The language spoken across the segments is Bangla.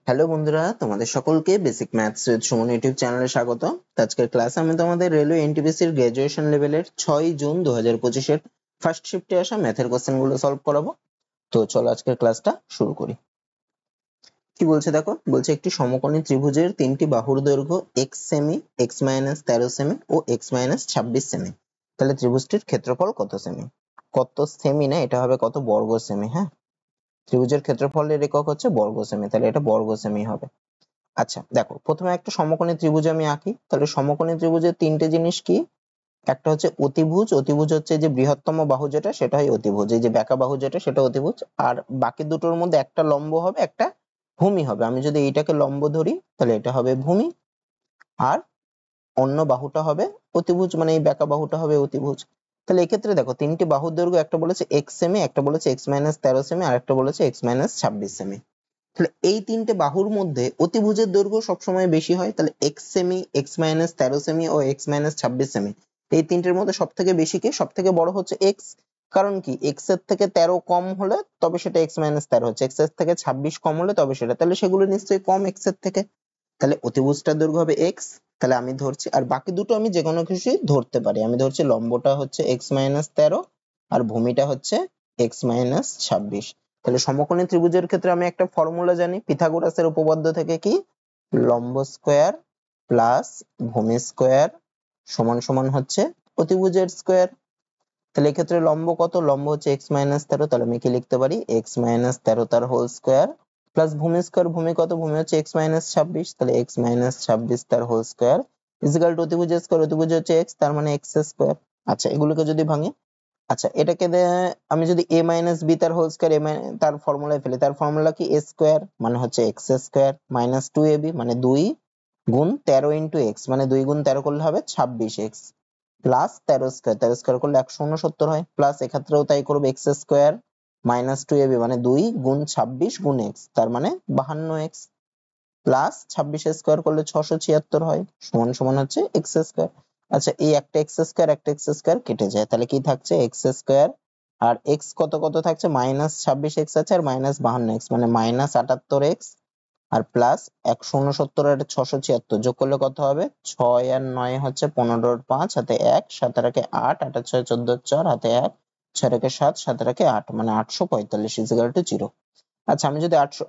হ্যালো বন্ধুরা, তোমাদের সকলকে basic maths with Suman YouTube চ্যানেলে স্বাগত। আজকের ক্লাসে আমি তোমাদের রেলওয়ে এনটিপিসির গ্র্যাজুয়েশন লেভেলের 6 জুন 2025 এর ফার্স্ট শিফটে আসা ম্যাথের কোশ্চেনগুলো সলভ করাবো। তো চলো আজকের ক্লাসটা শুরু করি। কি বলছে দেখো, বলছে একটি সমকোণী ত্রিভুজের তিনটি বাহুর দৈর্ঘ্য x সেমি, x মাইনাস 13 সেমি ও x মাইনাস 26 সেমি। তাহলে ত্রিভুজটির ক্ষেত্রফল কত সেমি? কত সেমি না, এটা হবে কত বর্গ সেমি। হ্যাঁ, ত্রিভুজের ক্ষেত্রফলের একক হচ্ছে বর্গ সেমি, তাহলে এটা বর্গ সেমি হবে। আচ্ছা দেখো, প্রথমে একটা সমকোণী ত্রিভুজ আমি আঁকি। তাহলে সমকোণী ত্রিভুজের তিনটে জিনিস কি? একটা হচ্ছে অতিভুজ, অতিভুজ হচ্ছে যে বৃহত্তম বাহু যেটা সেটা হয় অতিভুজ, এই যে বাঁকা বাহু যেটা সেটা অতিভুজ। আর বাকি দুটোর মধ্যে একটা লম্ব হবে, একটা ভূমি হবে। আমি যদি এইটাকে লম্ব ধরি তাহলে এটা হবে ভূমি, আর অন্য বাহুটা হবে অতিভুজ, মানে এই বাঁকা বাহুটা হবে অতিভুজ। তাহলে এক্ষেত্রে দেখো, তিনটি বাহুর দৈর্ঘ্য একটা বলেছে x সেমি, একটা বলেছে x মাইনাস 13 সেমি, আর একটা বলেছে x মাইনাস 26 সেমি। তাহলে এই তিনটে বাহুর মধ্যে অতিভুজের দৈর্ঘ্য সবসময় বেশি হয়। তাহলে x সেমি, x মাইনাস 13 সেমি ও x মাইনাস 26 সেমি, এই তিনটের মধ্যে সব থেকে বেশি কে, সব থেকে বড় হচ্ছে x। কারণ কি, x এর থেকে 13 কম হলে তবে সেটা x মাইনাস 13 হচ্ছে, x এর থেকে 26 কম হলে তবে সেটা, তাহলে সেগুলো নিশ্চয়ই কম x এর থেকে। তাহলে অতিভুজটার দৈর্ঘ্য হবে x। তাহলে আমি ধরছি, আর বাকি দুটো আমি যে কোনো কিছুই ধরতে পারি। আমি ধরছি লম্বটা হচ্ছে x মাইনাস 13 আর ভূমিটা হচ্ছে x মাইনাস 26। তাহলে সমকোণী ত্রিভুজের ক্ষেত্রে আমি একটা ফর্মুলা জানি পিথাগোরাসের উপপাদ্য থেকে, কি? লম্ব স্কয়ার প্লাস ভূমি স্কয়ার সমান সমান হচ্ছে অতিভুজের স্কয়ার। তাহলে এক্ষেত্রে লম্ব কত? লম্ব হচ্ছে x মাইনাস 13, তাহলে আমি কি লিখতে পারি? x মাইনাস 13 তার হোল স্কয়ার প্লাস ভূমি স্কয়ার, ভূমি কত? ভূমি হচ্ছে x মাইনাস 26, তাহলে x মাইনাস 26 তার হোল স্কয়ার ইকুয়াল টু অতিভুজের স্কয়ার, অতিভুজ হচ্ছে x, তার মানে x স্কয়ার। আচ্ছা, এগুলোকে যদি ভাঙি, আচ্ছা এটাকে আমি যদি a মাইনাস b তার হোল স্কয়ার তার ফর্মুলায় ফেলি, তার ফর্মুলা কি? a স্কয়ার মানে হচ্ছে x স্কয়ার মাইনাস 2ab মানে 2 গুণ 13 ইনটু x, মানে 2 গুণ 13 করলে হবে 26x প্লাস 13 স্কয়ার, 13 স্কয়ার করলে 169 হয়, প্লাস এক্ষেত্রেও তাই করবে x স্কয়ার মাইনাস 2ab মানে 2 গুণ 26 গুণ x, তার মানে 52x প্লাস 26 স্কয়ার করলে 676 হয়, সমান সমান হচ্ছে x স্কয়ার। আচ্ছা, এই একটা x স্কয়ার একটা x স্কয়ার কেটে যায়, তাহলে কি থাকছে? x স্কয়ার আর x কত কত থাকছে? মাইনাস 26x আছে আর মাইনাস 52x, মানে মাইনাস 78x আর প্লাস 169 আর 676 যোগ করলে কত হবে? 6 আর 9 হচ্ছে 15 আর 5 হাতে 1, 7 আর 8, 8 আর 6 14 4 হাতে 1, 6 আর 7, 7 আর 8, মানে 845 ইকুয়াল টু 0। আচ্ছা, আমি যদি 800,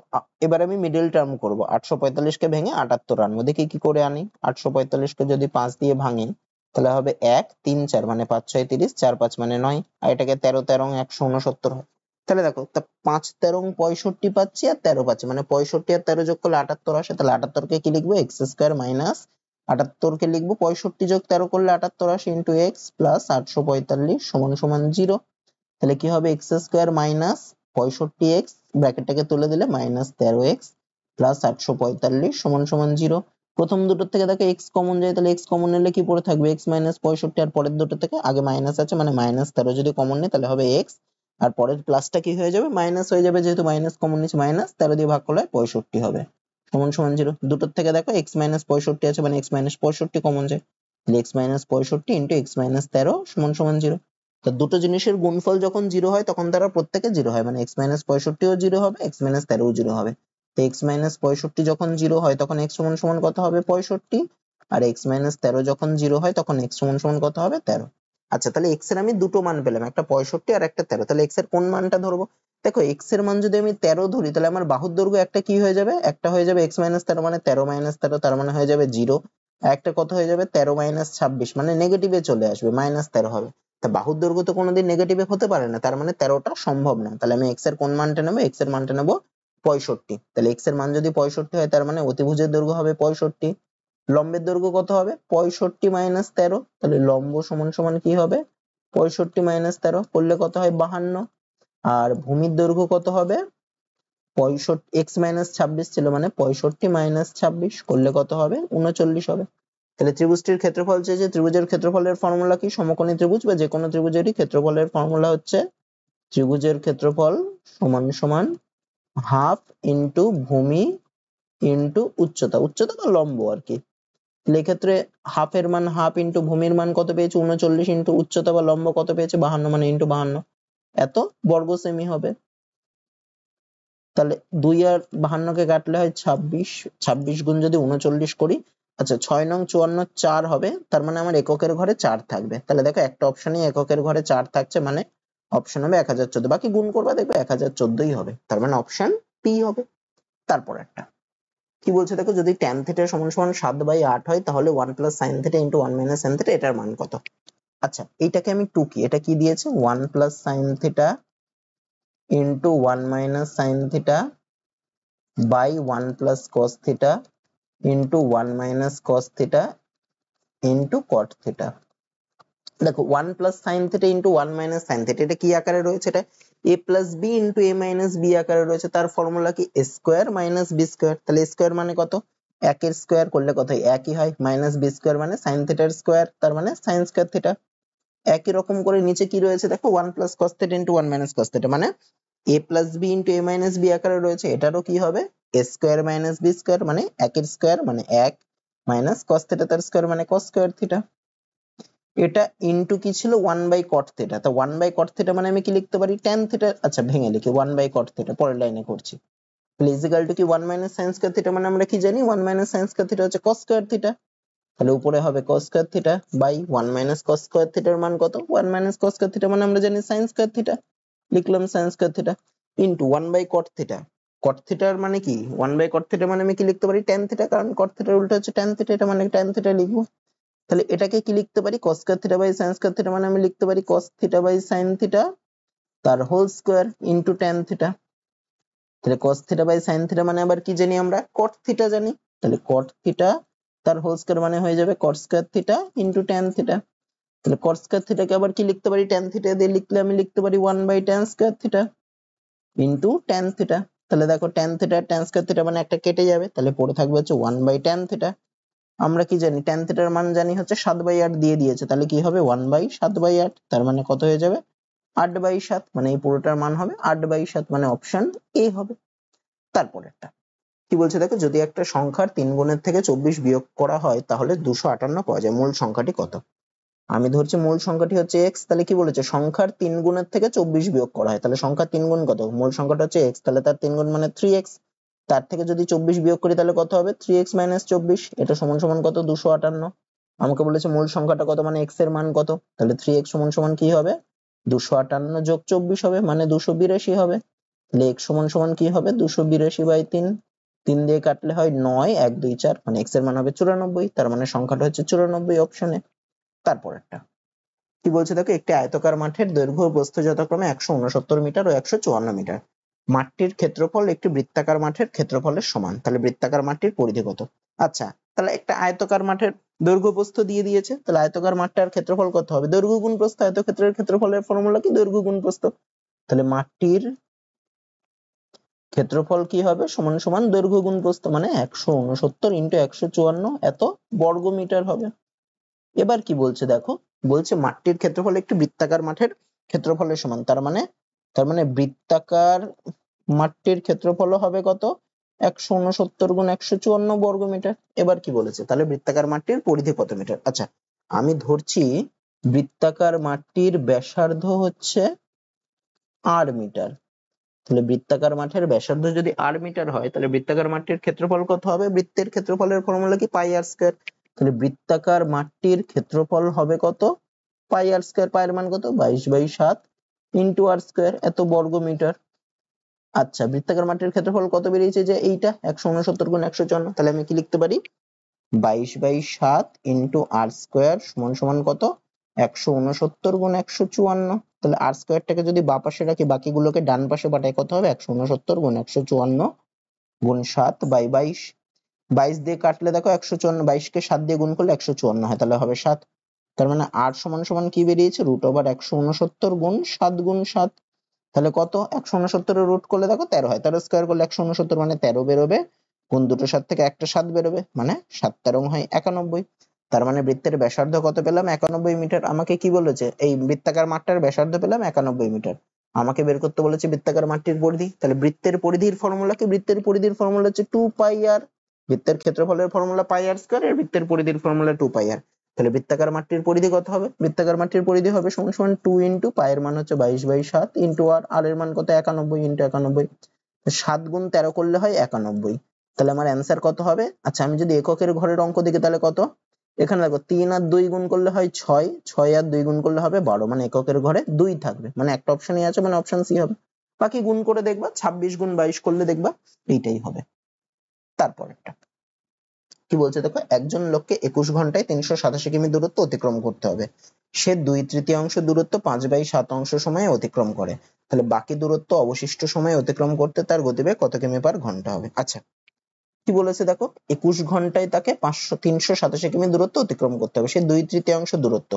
এবার আমি মিডল টার্ম করব। 845 কে ভেঙে 78 আনবো। দেখি কি করে আনি। 845 কে যদি 5 দিয়ে ভাঙি তাহলে হবে 1 3 4 মানে 5 6 30, 4 5 মানে 9, আর এটাকে 13 13 169 হয়। তাহলে দেখো, তা 5 13 65 পাচ্ছি আর 13 পাচ্ছি, মানে 65 আর 13 যোগ করলে 78 আসে। তাহলে 78 কে কি লিখবো? x স্কয়ার মাইনাস 78 কে লিখবো 65 যোগ 13 করলে 78 আসে ইনটু x প্লাস 845 সমান সমান 0। তাহলে কি হবে? x স্কয়ার মাইনাস 65x ব্র্যাকেটটাকে তুলে দিলে মাইনাস 13x প্লাস 845 সমান সমান 0। প্রথম দুটো থেকে দেখো x কমন যায়, তাহলে x কমন নিলে কি পড়ে থাকবে? x মাইনাস 65, আর পরের দুটো থেকে আগে মাইনাস আছে মানে মাইনাস 13 যদি কমন নেই তাহলে হবে x, আর পরের প্লাসটা কি হয়ে যাবে? মাইনাস হয়ে যাবে, যেহেতু মাইনাস কমন নিচ্ছে, মাইনাস 13 দিয়ে ভাগ করলে 65 হবে সমান সমান 0। দুটোর থেকে দেখো x মাইনাস 65 আছে মানে x মাইনাস 65 কমন যায়, তাহলে x minus 65 into x minus 13 সমান সমান 0। তো দুটো জিনিসের গুণফল যখন 0 হয় তখন তারা প্রত্যেকে 0 হয়, মানে x মাইনাস 65 ও 0 হবে, x মাইনাস 13 ও 0 হবে। তো x মাইনাস 65 যখন 0 হয় তখন x সমান সমান কত হবে? 65, আর x মাইনাস 13 যখন 0 হয় তখন x সমান সমান কত হবে? 13। আচ্ছা, তাহলে x এর আমি দুটো মান পেলাম, একটা 65 আর একটা 13। তাহলে x এর কোন মানটা ধরবো? দেখো, x এর মান যদি আমি 13 ধরি তাহলে আমার বাহুর দৈর্ঘ্য একটা কি হয়ে যাবে? একটা হয়ে যাবে x মাইনাস 13 মানে 13 মাইনাস 13, তার মানে হয়ে যাবে 0। আর একটা কত হয়ে যাবে? 13 মাইনাস 26 মানে নেগেটিভে চলে আসবে, মাইনাস 13 হবে। তা বাহুর দৈর্ঘ্য তো কোনোদিন নেগেটিভে হতে পারে না, তার মানে 13টা সম্ভব না। তাহলে আমি x এর কোন মানটা নেব? x এর মানটা নেব 65। তাহলে x এর মান যদি 65 হয় তার মানে অতিভুজের দৈর্ঘ্য হবে 65। লম্বের দৈর্ঘ্য কত হবে? 65 মাইনাস 13, তাহলে লম্ব সমান সমান কি হবে? 65 মাইনাস 13 করলে কত হয়? 52। আর ভূমির দৈর্ঘ্য কত হবে? 65, x মাইনাস 26 ছিল মানে 65 মাইনাস 26 করলে কত হবে? 39 হবে। তাহলে ত্রিভুজটির ক্ষেত্রফল চেয়েছে। ত্রিভুজের ক্ষেত্রফলের ফর্মুলা কি? সমকোণী ত্রিভুজ বা যে কোনো ত্রিভুজেরই ক্ষেত্রফলের ফর্মুলা হচ্ছে ত্রিভুজের ক্ষেত্রফল সমান সমান হাফ ইনটু ভূমি ইনটু উচ্চতা, উচ্চতা বা লম্ব আর কি। তাহলে এক্ষেত্রে হাফের মান হাফ ইনটু ভূমির মান কত পেয়েছে? 39, ইনটু উচ্চতা বা লম্ব কত পেয়েছে? 52 মানে ইনটু 52, এত বর্গ সেমি হবে। তাহলে 2 আর 52 কে কাটলে হয় 26, 26 গুণ যদি 39 করি, আচ্ছা 6 নং 54 4 হবে, তার মানে আমার এককের ঘরে 4 থাকবে। তাহলে দেখো একটা অপশনই এককের ঘরে 4 থাকছে, মানে অপশন হবে 1014। বাকি গুণ করবা দেখবে 1014ই হবে, তার মানে অপশন পি হবে। তারপর একটা কি বলছে দেখো, যদি tan থিটা সমান সমান 7/8 হয় তাহলে 1 plus sin theta into 1 minus sin theta এটার মান কত? আচ্ছা এইটাকে আমি 2 কি, এটা কি দিয়েছে 1 plus sin theta into 1 minus sin theta by 1 plus cos theta into 1 minus cos theta into cot theta. দেখো 1 plus sin theta into 1 minus sin theta এটা কি আকারে রয়েছে? এটা a plus b into a minus b আকারে রয়েছে। তার ফর্মুলা কি a square minus b square. তাহলে a স্কয়ার মানে কত? 1 এর স্কয়ার করলে কত হয়? একই হয়। মাইনাস b স্কয়ার মানে sin থিটার স্কয়ার, তার মানে sin স্কয়ার থিটা। একই রকম করে নিচে কি রয়েছে দেখো 1 plus cos theta into 1 minus cos theta, মানে a plus b into a minus b আকারে রয়েছে। এটারও কি হবে? a square minus b square, মানে 1 এর স্কয়ার মানে 1 মাইনাস cos থিটা তার স্কয়ার মানে cos স্কয়ার থিটা। এটা ইনটু কি ছিল 1 বাই cot থিটা। তো 1 বাই cot থিটা মানে আমি কি লিখতে পারি tan থিটা। আচ্ছা ভেঙে লিখি 1 বাই cot থিটা, পরের লাইনে করছি। তাহলে ইজ ইকুয়াল টু কি 1 মাইনাস sin স্কয়ার থিটা, মানে আমরা কি জানি 1 মাইনাস sin স্কয়ার থিটা হচ্ছে cos স্কয়ার থিটা। তাহলে উপরে হবে cos square theta by 1 minus cos square থিটার মান কত? 1 মাইনাস cos স্কয়ার থিটা মানে আমরা জানি sin স্কয়ার থিটা, লিখলাম sin square theta into 1 by cot theta. cot থিটার মানে কি 1 বাই cot থিটা মানে আমি কি লিখতে পারি tan থিটা, কারণ cot থিটার উল্টো হচ্ছে tan থিটা, এটা মানে tan থিটা লিখবো। তাহলে এটাকে কি লিখতে পারি cos square theta by sin square theta, মানে আমি লিখতে পারি cos theta by sin theta তার whole square into tan theta. তাহলে cos theta by sin theta মানে আবার কি জানি আমরা cot থিটা জানি। তাহলে cot থিটা তার হোল স্কয়ার মানে হয়ে যাবে cot square theta into tan theta. তাহলে cot স্কয়ার থিটাকে আবার কি লিখতে পারি tan থিটা দিয়ে লিখলে আমি লিখতে পারি 1 by tan square theta into tan theta. তাহলে দেখো tan theta tan square theta মানে একটা কেটে যাবে, তাহলে পড়ে থাকবে হচ্ছে 1 বাই tan থিটা। আমরা কি জানি tan থিটার মান জানি হচ্ছে 7/8 দিয়ে দিয়েছে, তাহলে কি হবে 1 বাই 7/8, তার মানে কত হয়ে যাবে 8/7, মানে এই পুরোটার মান হবে 8/7, মানে অপশন এ হবে। তারপর একটা কি বলছে দেখো, যদি একটা সংখ্যার 3 গুণের থেকে 24 বিয়োগ করা হয় তাহলে 258 পাওয়া যায়, মূল সংখ্যাটি কত? আমি ধরছি মূল সংখ্যাটি হচ্ছে x, তাহলে কি বলেছে সংখ্যার 3 গুণের থেকে 24 বিয়োগ করা হয়, তাহলে সংখ্যার 3 গুণ কত? মূল সংখ্যাটা হচ্ছে x, তাহলে তার 3 গুণ মানে 3x, তার থেকে যদি 24 বিয়োগ করি তাহলে কত হবে 3x - 24, এটা সমান সমান কত 258। আমাকে বলেছে মূল সংখ্যাটা কত, মানে x এর মান কত, তাহলে 3x সমান সমান কি হবে 258 যোগ 24 হবে, মানে 282 হবে। তাহলে x সমান সমান কি হবে 282/3, 3 দিয়ে কাটলে হয় 9, 1 2 4, মানে x এর মান হবে 94, তার মানে সংখ্যাটা হচ্ছে 94 অপশনে। তারপর একটা কি বলছে দেখো, একটি আয়তাকার মাঠের দৈর্ঘ্য ও প্রস্থ যথাক্রমে 169 মিটার ও 154 মিটার। মাঠটির ক্ষেত্রফল একটি বৃত্তাকার মাঠের ক্ষেত্রফলের সমান, তাহলে বৃত্তাকার মাঠটির পরিধি কত? আচ্ছা তাহলে একটা আয়তাকার মাঠের দৈর্ঘ্য প্রস্থ দিয়ে দিয়েছে, তাহলে আয়তাকার মাঠটার ক্ষেত্রফল কত হবে? দৈর্ঘ্য গুণ প্রস্থ, আয়তক্ষেত্রের ক্ষেত্রফলের ফর্মুলা কি দৈর্ঘ্য গুণ প্রস্থ। তাহলে মাঠটির ক্ষেত্রফল কি হবে সমান সমান দৈর্ঘ্য গুণ প্রস্থ, মানে 169 ইন্টু 154 এত বর্গ মিটার হবে। এবার কি বলছে দেখো, বলছে মাঠটির ক্ষেত্রফল একটি বৃত্তাকার মাঠের ক্ষেত্রফলের সমান, তার মানে বৃত্তাকার মাঠটির ক্ষেত্রফল হবে কত 169 গুণ 154 বর্গ মিটার। এবার কি বলেছে, তাহলে বৃত্তাকার মাঠটির পরিধি কত মিটার? আচ্ছা আমি ধরছি বৃত্তাকার মাঠটির ব্যাসার্ধ হচ্ছে r মিটার। তাহলে বৃত্তাকার মাঠের ব্যাসার্ধ যদি r মিটার হয় তাহলে বৃত্তাকার মাঠটির ক্ষেত্রফল কত হবে? বৃত্তের ক্ষেত্রফলের ফর্মুলা কি পাই r স্কয়ার। তাহলে বৃত্তাকার মাঠটির ক্ষেত্রফল হবে কত পাই r স্কয়ার, পাই এর মান কত 22/7 ইনটু r স্কয়ার, এত বর্গ মিটার। আচ্ছা বৃত্তাকার মাঠটির ক্ষেত্রফল কত বেরিয়েছে যে এইটা 169 গুণ 154, তাহলে আমি কি লিখতে পারি 22/7 ইনটু r স্কয়ার সমান সমান কত 169 গুণ 154। তাহলে r স্কয়ারটাকে যদি বাম পাশে রাখি বাকিগুলোকে ডান পাশে পাঠাই কত হবে 169 গুণ 154 গুণ 7/22, 22 দিয়ে কাটলে দেখো 154, 22 কে 7 দিয়ে গুণ করলে 154 হয়, তাহলে হবে 7। তার মানে r সমান সমান কি বেরিয়েছে √169 গুণ 7 গুণ 7, তাহলে কত 169 এর রুট করলে দেখো 13 হয়, 13 স্কয়ার করলে 169 মানে 13 বেরোবে, গুণ দুটো 7 থেকে একটা 7 বেরোবে, মানে 7 13 হয় 91। তার মানে বৃত্তের ব্যাসার্ধ কত পেলাম 91 মিটার। আমাকে কি বলেছে এই বৃত্তাকার মাঠটার ব্যাসার্ধ পেলাম 91 মিটার, আমাকে বের করতে বলেছে বৃত্তাকার মাঠটির পরিধি। তাহলে বৃত্তের পরিধির ফর্মুলা কি? বৃত্তের পরিধির ফর্মুলা হচ্ছে 2 পাই r, বৃত্তের ক্ষেত্রফলের ফর্মুলা পাই r স্কয়ার, এর বৃত্তের পরিধির ফর্মুলা 2 পাই r। তাহলে বৃত্তাকার মাঠটির পরিধি কত হবে? বৃত্তাকার মাঠটির পরিধি হবে সমান সমান 2 ইনটু পাই এর মান হচ্ছে 22/7 ইনটু r, r এর মান কত 91 ইনটু 91, 7 গুণ 13 করলে হয় 91, তাহলে আমার অ্যান্সার কত হবে? আচ্ছা আমি যদি এককের ঘরের অঙ্ক দেখি তাহলে কত, এখানে দেখো 3 আর 2 গুণ করলে হয় 6, 6 আর 2 গুণ করলে হবে 12, মানে এককের ঘরে 2 থাকবে, মানে একটা অপশনই আছে, মানে অপশন সি হবে। বাকি গুণ করে দেখবা, 26 গুণ 22 করলে দেখবা এইটাই হবে। তারপরেরটা কি বলছে দেখো, একজন লোককে 21 ঘন্টায় 387 কিমি দূরত্ব অতিক্রম করতে হবে। সে 2/3 দূরত্ব 5/7 অংশ সময়ে অতিক্রম করে, তাহলে বাকি দূরত্ব অবশিষ্ট সময়ে অতিক্রম করতে তার গতিবেগ কত কিমি পার ঘন্টা হবে। আচ্ছা কি বলেছে দেখো, 21 ঘন্টায় তাকে 387 কিমি দূরত্ব অতিক্রম করতে হবে, সে 2/3 দূরত্ব,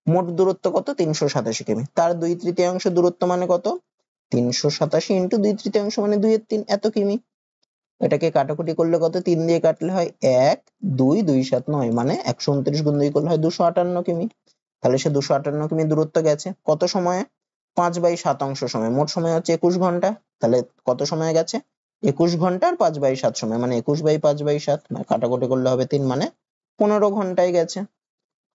মোট দূরত্ব কত 387 কিমি, তার 2/3 দূরত্ব মানে কত 387 ইন্টু 2/3 মানে 2/3 এত কিমি। এটাকে কাটাকুটি করলে কত, 3 দিয়ে কাটলে হয় 1, 2, 2 7 9, মানে 129 গুণ 2 করলে হয় 258 কিমি। তাহলে সে 258 কিমি দূরত্ব গেছে কত সময়ে, 5/7 অংশ সময়, মোট সময় হচ্ছে 21 ঘন্টা, তাহলে কত সময় গেছে 21 ঘন্টা আর 5/7 সময়, মানে 21/5/7, মানে কাটাকুটি করলে হবে 3, মানে 15 ঘন্টায় গেছে।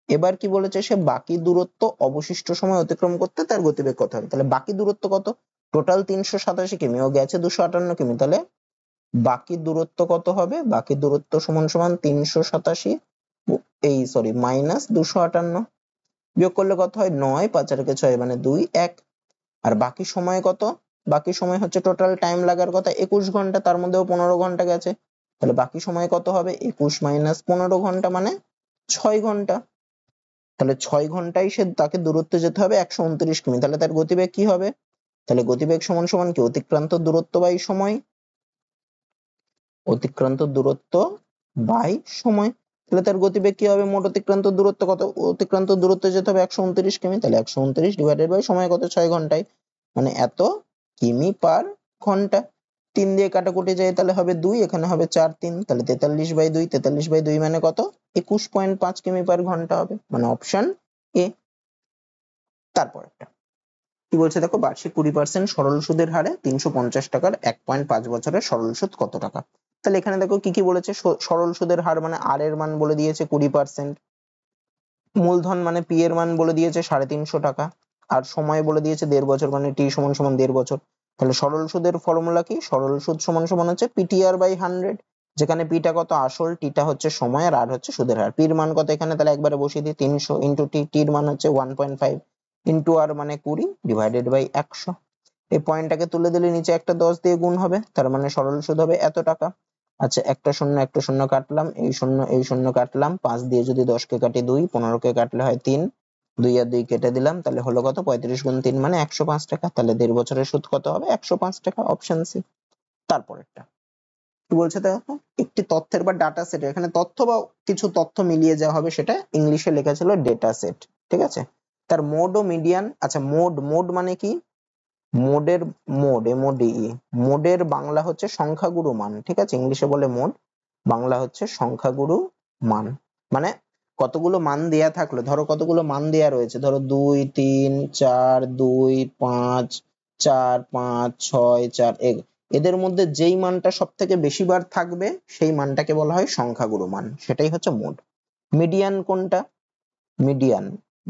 এবার কি বলেছে, সে বাকি দূরত্ব অবশিষ্ট সময় অতিক্রম করতে তার গতিবেগ কত হবে, তাহলে বাকি দূরত্ব কত, টোটাল 387 কিমি, ও গেছে 258 কিমি, তাহলে বাকি দূরত্ব কত হবে, বাকি দূরত্ব সমান সমান 387 এই সরি মাইনাস 258, বিয়োগ করলে কত হয় 9, 5 আর 6 মানে 2, 1, আর বাকি সময় কত, বাকি সময় হচ্ছে টোটাল টাইম লাগার কথা 21 ঘন্টা, তার মধ্যেও 15 ঘন্টা গেছে, তাহলে বাকি সময় কত হবে 21 মাইনাস 15 ঘন্টা মানে 6 ঘন্টা, তাহলে 6 ঘন্টায় সে তাকে দূরত্ব যেতে হবে 129 কিমি, তাহলে তার গতিবেগ কি হবে, তাহলে গতিবেগ সমান সমান কি অতিক্রান্ত দূরত্ব বাই সময়, অতিক্রান্ত দূরত্ব বাই সময়, তাহলে তার গতিবেগ কি হবে, মোট অতিক্রান্ত দূরত্ব কত, অতিক্রান্ত দূরত্ব যেতে হবে 129 কিমি, তাহলে 129 ডিভাইডেড বাই সময় কত 6 ঘন্টায়, মানে এত কিমি পার ঘন্টা। 3 দিয়ে কাটাকুটি যায় তাহলে হবে 2, এখানে হবে 4 3, তাহলে 43/2, 43/2 মানে কত 21.5 কিমি পার ঘন্টা হবে, মানে অপশন এ। তারপর একটা কি বলছে দেখো, বার্ষিক 20% সরল সুদের হারে 350 টাকার 1.5 বছরের সরল সুদ কত টাকা। তাহলে এখানে দেখো কি কি বলেছে, সরল সুদের হার মানে আর এর মান বলে দিয়েছে 20%, মূলধন মানে পি এর মান বলে দিয়েছে 350 টাকা, আর সময় বলে দিয়েছে 1.5 বছর, মানে টি সমান সমান 1.5 বছর। তাহলে সরল সুদের ফর্মুলা কি, সরল সুদ সমান সমান হচ্ছে পিটিআর বাই 100, যেখানে পিটা কত আসল, টিটা হচ্ছে সময়, আর আর হচ্ছে সুদের হার। পির মান কত এখানে, তাহলে একবারে বসিয়ে দিই 300 ইন্টু টি, টির মান হচ্ছে 1.5 ইন্টু আর মানে 20 ডিভাইডেড বাই 100, এই পয়েন্টটাকে তুলে দিলে নিচে একটা 10 দিয়ে গুণ হবে, তার মানে সরল সুদ হবে এত টাকা। আচ্ছা একটা শূন্য কাটলাম, এই শূন্য কাটলাম, 5 দিয়ে যদি 10 কে কাটি 2, 15 কে কাটলে হয় 3, 2 আর 2 কেটে দিলাম, তাহলে হলো কত 35 গুণ 3 মানে 105 টাকা, তাহলে 1.5 বছরের সুদ কত হবে 105 টাকা, অপশন সি। তারপরেরটা কি বলছে দেখো, একটি তথ্যের বা ডাটা সেট, এখানে তথ্য বা কিছু তথ্য মিলিয়ে যাওয়া হবে, সেটা ইংলিশে লেখা ছিল ডেটা সেট, ঠিক আছে। তার মোড ও মিডিয়ান, আচ্ছা মোড, মোড মানে কি, মোডের মোড এমওডি, মোডের বাংলা হচ্ছে সংখ্যাগুরু মান, ঠিক আছে, ইংলিশে বলে মোড, বাংলা হচ্ছে সংখ্যাগুরু মান। মানে কতগুলো মান দেয়া থাকলো, ধরো কতগুলো মান দেয়া রয়েছে, ধরো 2 3 4 2 5 4 5 6 4, এদের মধ্যে যেই মানটা সব থেকে বেশি বার থাকবে সেই মানটাকে বলা হয় সংখ্যাগুরু মান, সেটাই হচ্ছে মোড। মিডিয়ান কোনটা, মিডিয়ান,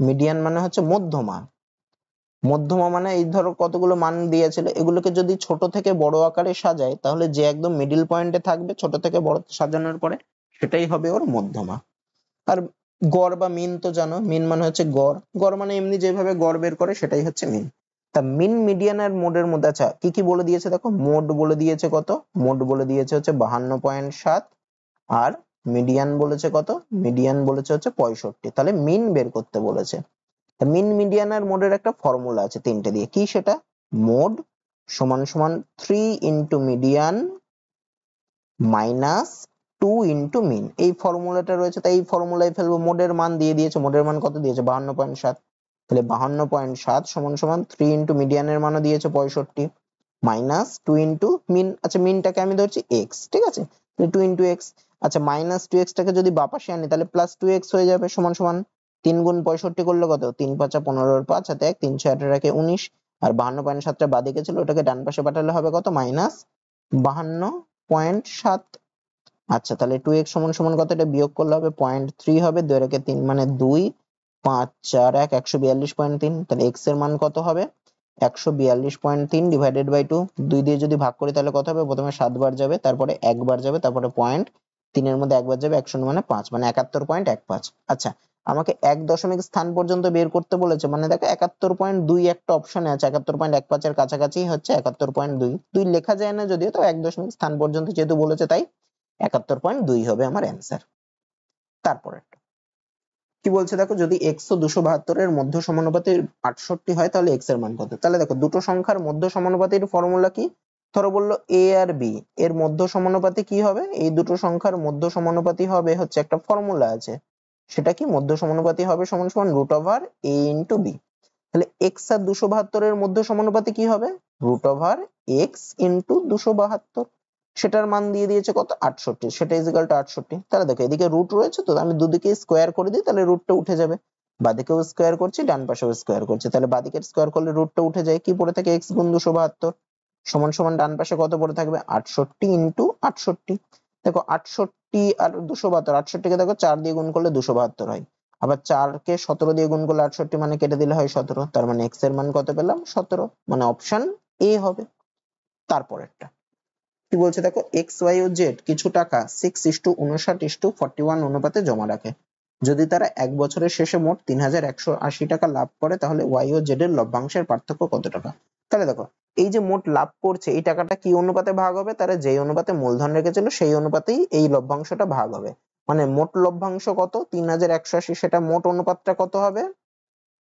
মিডিয়ান মানে হচ্ছে মধ্যমা, মধ্যমা মানে এই ধরো কতগুলো মান দিয়েছিল, এগুলোকে যদি ছোট থেকে বড় আকারে সাজায় তাহলে যে একদম মিডিল পয়েন্টে থাকবে ছোট থেকে বড় সাজানোর পরে, সেটাই হবে ওর মধ্যমা। আর গড় বা মিন তো জানো, মিন মানে হচ্ছে গড়, গড় মানে এমনি যেভাবে গড় বের করে সেটাই হচ্ছে মিন। তা মিন, মিডিয়ান আর মোডের মধ্যে, আচ্ছা কি কি বলে দিয়েছে দেখো, মোড বলে দিয়েছে কত, মোড বলে দিয়েছে হচ্ছে 52.7, আর মিডিয়ান বলেছে কত, মিডিয়ান বলেছে হচ্ছে 65, তাহলে মিন বের করতে বলেছে। মিন, মিডিয়ান আর মোডের একটা ফর্মুলা আছে 3টে দিয়ে, কি সেটা, মোড সমান সমান 3 into median minus 2 into mean, এই ফর্মুলাটা রয়েছে, তাই এই ফর্মুলায় ফেলবো। মোডের মান দিয়ে দিয়েছে, মোডের মান কত দিয়েছে 52.7, তাহলে 52.7 সমান সমান 3 ইন্টু মিডিয়ানের মানও দিয়েছে 65 মাইনাস 2 ইন্টু মিন, আচ্ছা মিনটাকে আমি ধরছি এক্স, ঠিক আছে, 2 ইন্টু এক্স, আচ্ছা মাইনাস 2x টাকে যদি বাপাশে আনি তাহলে প্লাস 2x হয়ে যাবে, সমান সমান 3 গুণ 65 করলে কত, 3 5 15 5 হাতে 1, 3 6 18 একে 19, আর 52.7টা বাদিকে ছিল, ওটাকে ডান পাশে পাঠালে হবে কত মাইনাস 52.7। আচ্ছা তাহলে 2x সমান সমান কত, এটা বিয়োগ করলে হবে 0.3 হবে, 2 এর একে 3 মানে 2, 5 4 1 142.3, তাহলে x এর মান কত হবে, 142.3 ডিভাইডেড বাই 2, 2 দিয়ে যদি ভাগ করি তাহলে কত হবে? প্রথমে 7 বার যাবে, তারপরে 1 বার যাবে, তারপরে পয়েন্ট, 3 এর মধ্যে 1 বার যাবে, 1 মানে 5, মানে 71.15। আচ্ছা, আমাকে এক দশমিক স্থান পর্যন্ত বের করতে বলেছে, মানে দেখো 71.2 একটা অপশনে আছে, 71.15 এর কাছাকাছি হচ্ছে 71.2, 2 লেখা যায় না যদিও, তো এক দশমিক স্থান পর্যন্ত যেহেতু বলেছে তাই 71.2 হবে আমার অ্যান্সার। তারপরে কি বলছে দেখো, যদি x ও 272 এর মধ্য সমানুপাতে 68 হয় তাহলে x এর মান কত? তাহলে দেখো দুটো সংখ্যার মধ্য সমানুপাতের ফর্মুলা কি? ধরো বললো a আর b এর মধ্য সমানুপাতি কি হবে? এই দুটো সংখ্যার মধ্য সমানুপাতি হবে হচ্ছে একটা ফর্মুলা আছে, সেটা কি? মধ্য সমানুপাতি হবে সমান সমান root over a into b। তাহলে x আর 272 এর মধ্য সমানুপাতি কি হবে? Root over x into 272। সেটার মান দিয়ে দিয়েছে কত? 68, সেটা ইজিক্যাল টু 68। তাহলে দেখো এদিকে রুট রয়েছে, তো আমি দুদিকে স্কোয়ার করে দিই, তাহলে রুটটা উঠে যাবে। বাদিকেও স্কোয়ার করছি, ডান পাশেও স্কোয়ার করছি, তাহলে বাদিকের স্কোয়ার করলে রুটটা উঠে যায়, কি পড়ে থাকে? x গুণ 272 সমান সমান ডান পাশে কত পড়ে থাকবে? 68 ইন্টু 68। দেখো 68 আর 272, 68 কে দেখো 4 দিয়ে গুণ করলে 272 হয়, আবার 4 কে 17 দিয়ে গুণ করলে 68, মানে কেটে দিলে হয় 17, তার মানে x এর মান কত পেলাম? 17, মানে অপশন এ হবে। তারপরেরটা কি বলছে দেখো, এক্স ওয়াই ও জেড কিছু টাকা 6:59:41 অনুপাতে জমা রাখে। যদি তারা এক বছরের শেষে মোট 3180 টাকা লাভ করে তাহলে ওয়াই ও জেড এর লভ্যাংশের পার্থক্য কত টাকা? তাহলে দেখো এই যে মোট লাভ করছে, এই টাকাটা কি অনুপাতে ভাগ হবে? তারা যেই অনুপাতে মূলধন রেখেছিল সেই অনুপাতেই এই লভ্যাংশটা ভাগ হবে। মানে মোট লভ্যাংশ কত? 3180, সেটা মোট অনুপাতটা কত হবে?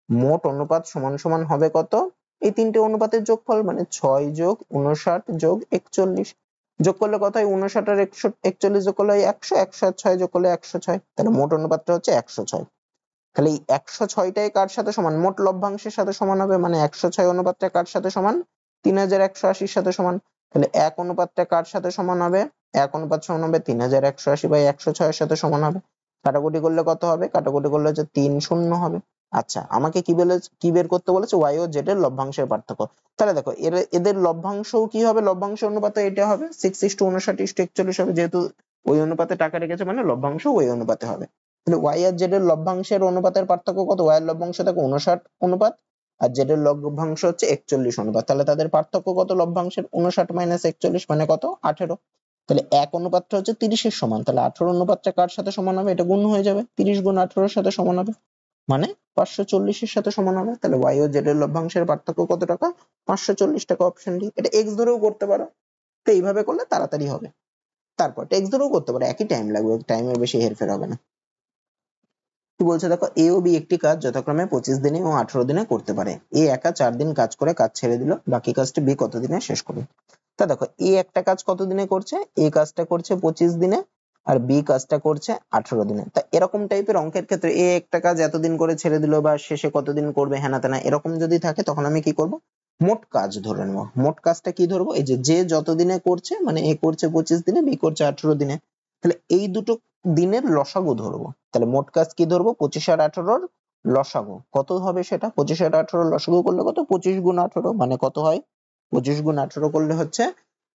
মোট অনুপাত সমান সমান হবে কত? এই তিনটে অনুপাতের যোগফল, মানে 6 যোগ 59 যোগ 41। যোগ করলে কত হয়? 59 আর 41 যোগ করলে হয় 100, 100 আর 6 যোগ করলে 106। তাহলে মোট অনুপাতটা হচ্ছে 106। তাহলে এই 106টাই কার সাথে সমান? মোট লভ্যাংশের সাথে সমান হবে, মানে 106 অনুপাতটা কার সাথে সমান? 3180 সাথে সমান। তাহলে 1 অনুপাতটা কার সাথে সমান হবে? 1 অনুপাত সমান হবে 3180/106 এর সাথে সমান হবে। কাটাকুটি করলে কত হবে? কাটাকুটি করলে হচ্ছে 3 শূন্য হবে। আচ্ছা, আমাকে কি বের করতে বলেছে? y ও z এর লভ্যাংশের পার্থক্য। তাহলে দেখো এদের লভ্যাংশও কি হবে? লভ্যাংশ অনুপাতে এটা হবে 6:59:41 হবে, যেহেতু ওই অনুপাতে টাকা রেখেছে মানে লভ্যাংশ ওই অনুপাতে হবে। তাহলে y আর z এর লভ্যাংশের অনুপাতের পার্থক্য কত? y এর লভ্যাংশ দেখো 59 অনুপাত, আর z এর লভ্যাংশ হচ্ছে 41 অনুপাত। তাহলে তাদের পার্থক্য কত লভ্যাংশের? 59 মাইনাস 41 মানে কত? 18। তাহলে 1 অনুপাতটা হচ্ছে 30 এর সমান, তাহলে 18 অনুপাতটা কার সাথে সমান হবে? এটা গুণ হয়ে যাবে, 30 গুণ 18 এর সাথে সমান হবে, মানে 540 এর সাথে সমান হবে। তাহলে y ও z এর লভ্যাংশের পার্থক্য কত টাকা? 540 টাকা, অপশন ডি। এটা x ধরেও করতে পারো, তো এইভাবে করলে তাড়াতাড়ি হবে। তারপর x ধরেও করতে পারো, একই টাইম লাগবে, টাইমের বেশি হেরফের হবে না। কি বলছে দেখো, এ ও বি একটি কাজ যথাক্রমে 25 দিনে ও 18 দিনে করতে পারে। এ একা 4 দিন কাজ করে কাজ ছেড়ে দিল, বাকি কাজটি বি কত দিনে শেষ করবে? তা দেখো এ একটা কাজ কত দিনে করছে? এ কাজটা করছে 25 দিনে, আর বি কাজটা করছে 18 দিনে। তা এরকম টাইপের অঙ্কের ক্ষেত্রে এ একটা কাজ এতদিন করে ছেড়ে দিল বা শেষে কতদিন করবে হেনা তেনা এরকম যদি থাকে, তখন আমি কি করব? মোট কাজ ধরে নেবো। মোট কাজটা কি ধরবো? এই যে যতদিনে করছে, মানে এ করছে 25 দিনে, বি করছে 18 দিনে, তাহলে এই দুটো দিনের লসাগু ধরবো। তাহলে মোট কাজ কি ধরবো? 25 আর 18 লসাগু কত হবে সেটা? 25 আর 18 লসাগু করলে কত? 25 গুণ 18, মানে কত হয়? 25 গুণ 18 করলে হচ্ছে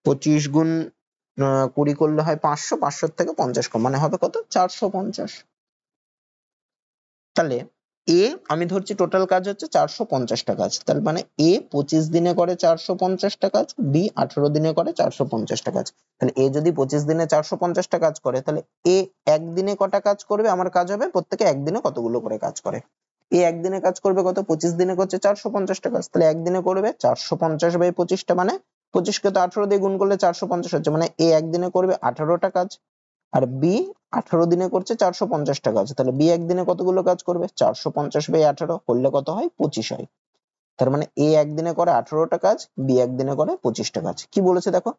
25 গুণ 20 করলে হয় 500, 500 থেকে 50 কম, মানে হবে কত? 450। তাহলে এ আমি ধরছি টোটাল কাজ হচ্ছে 450 টা কাজ, তার মানে এ 25 দিনে করে 450 টা কাজ, বি 18 দিনে করে 450 টা কাজ। তাহলে এ যদি 25 দিনে 450 টা কাজ করে, তাহলে এ একদিনে কটা কাজ করবে? আমার কাজ হবে প্রত্যেকে একদিনে কতগুলো করে কাজ করে। এ একদিনে কাজ করবে কত? 25 দিনে করছে 450 টা কাজ, তাহলে একদিনে করবে 450/25 টা, মানে 25 কে তো 18 দিয়ে গুণ করলে 450 হচ্ছে, মানে এ একদিনে করবে 18 টা কাজ। আর বি 18 দিনে করছে 450 টা কাজ, তাহলে বি একদিনে কতগুলো কাজ করবে? 450/18 করলে কত হয়? 25 হয়। তার মানে এ একদিনে করে 18 টা কাজ, বি একদিনে করে 25 টা কাজ। কি বলেছে দেখো,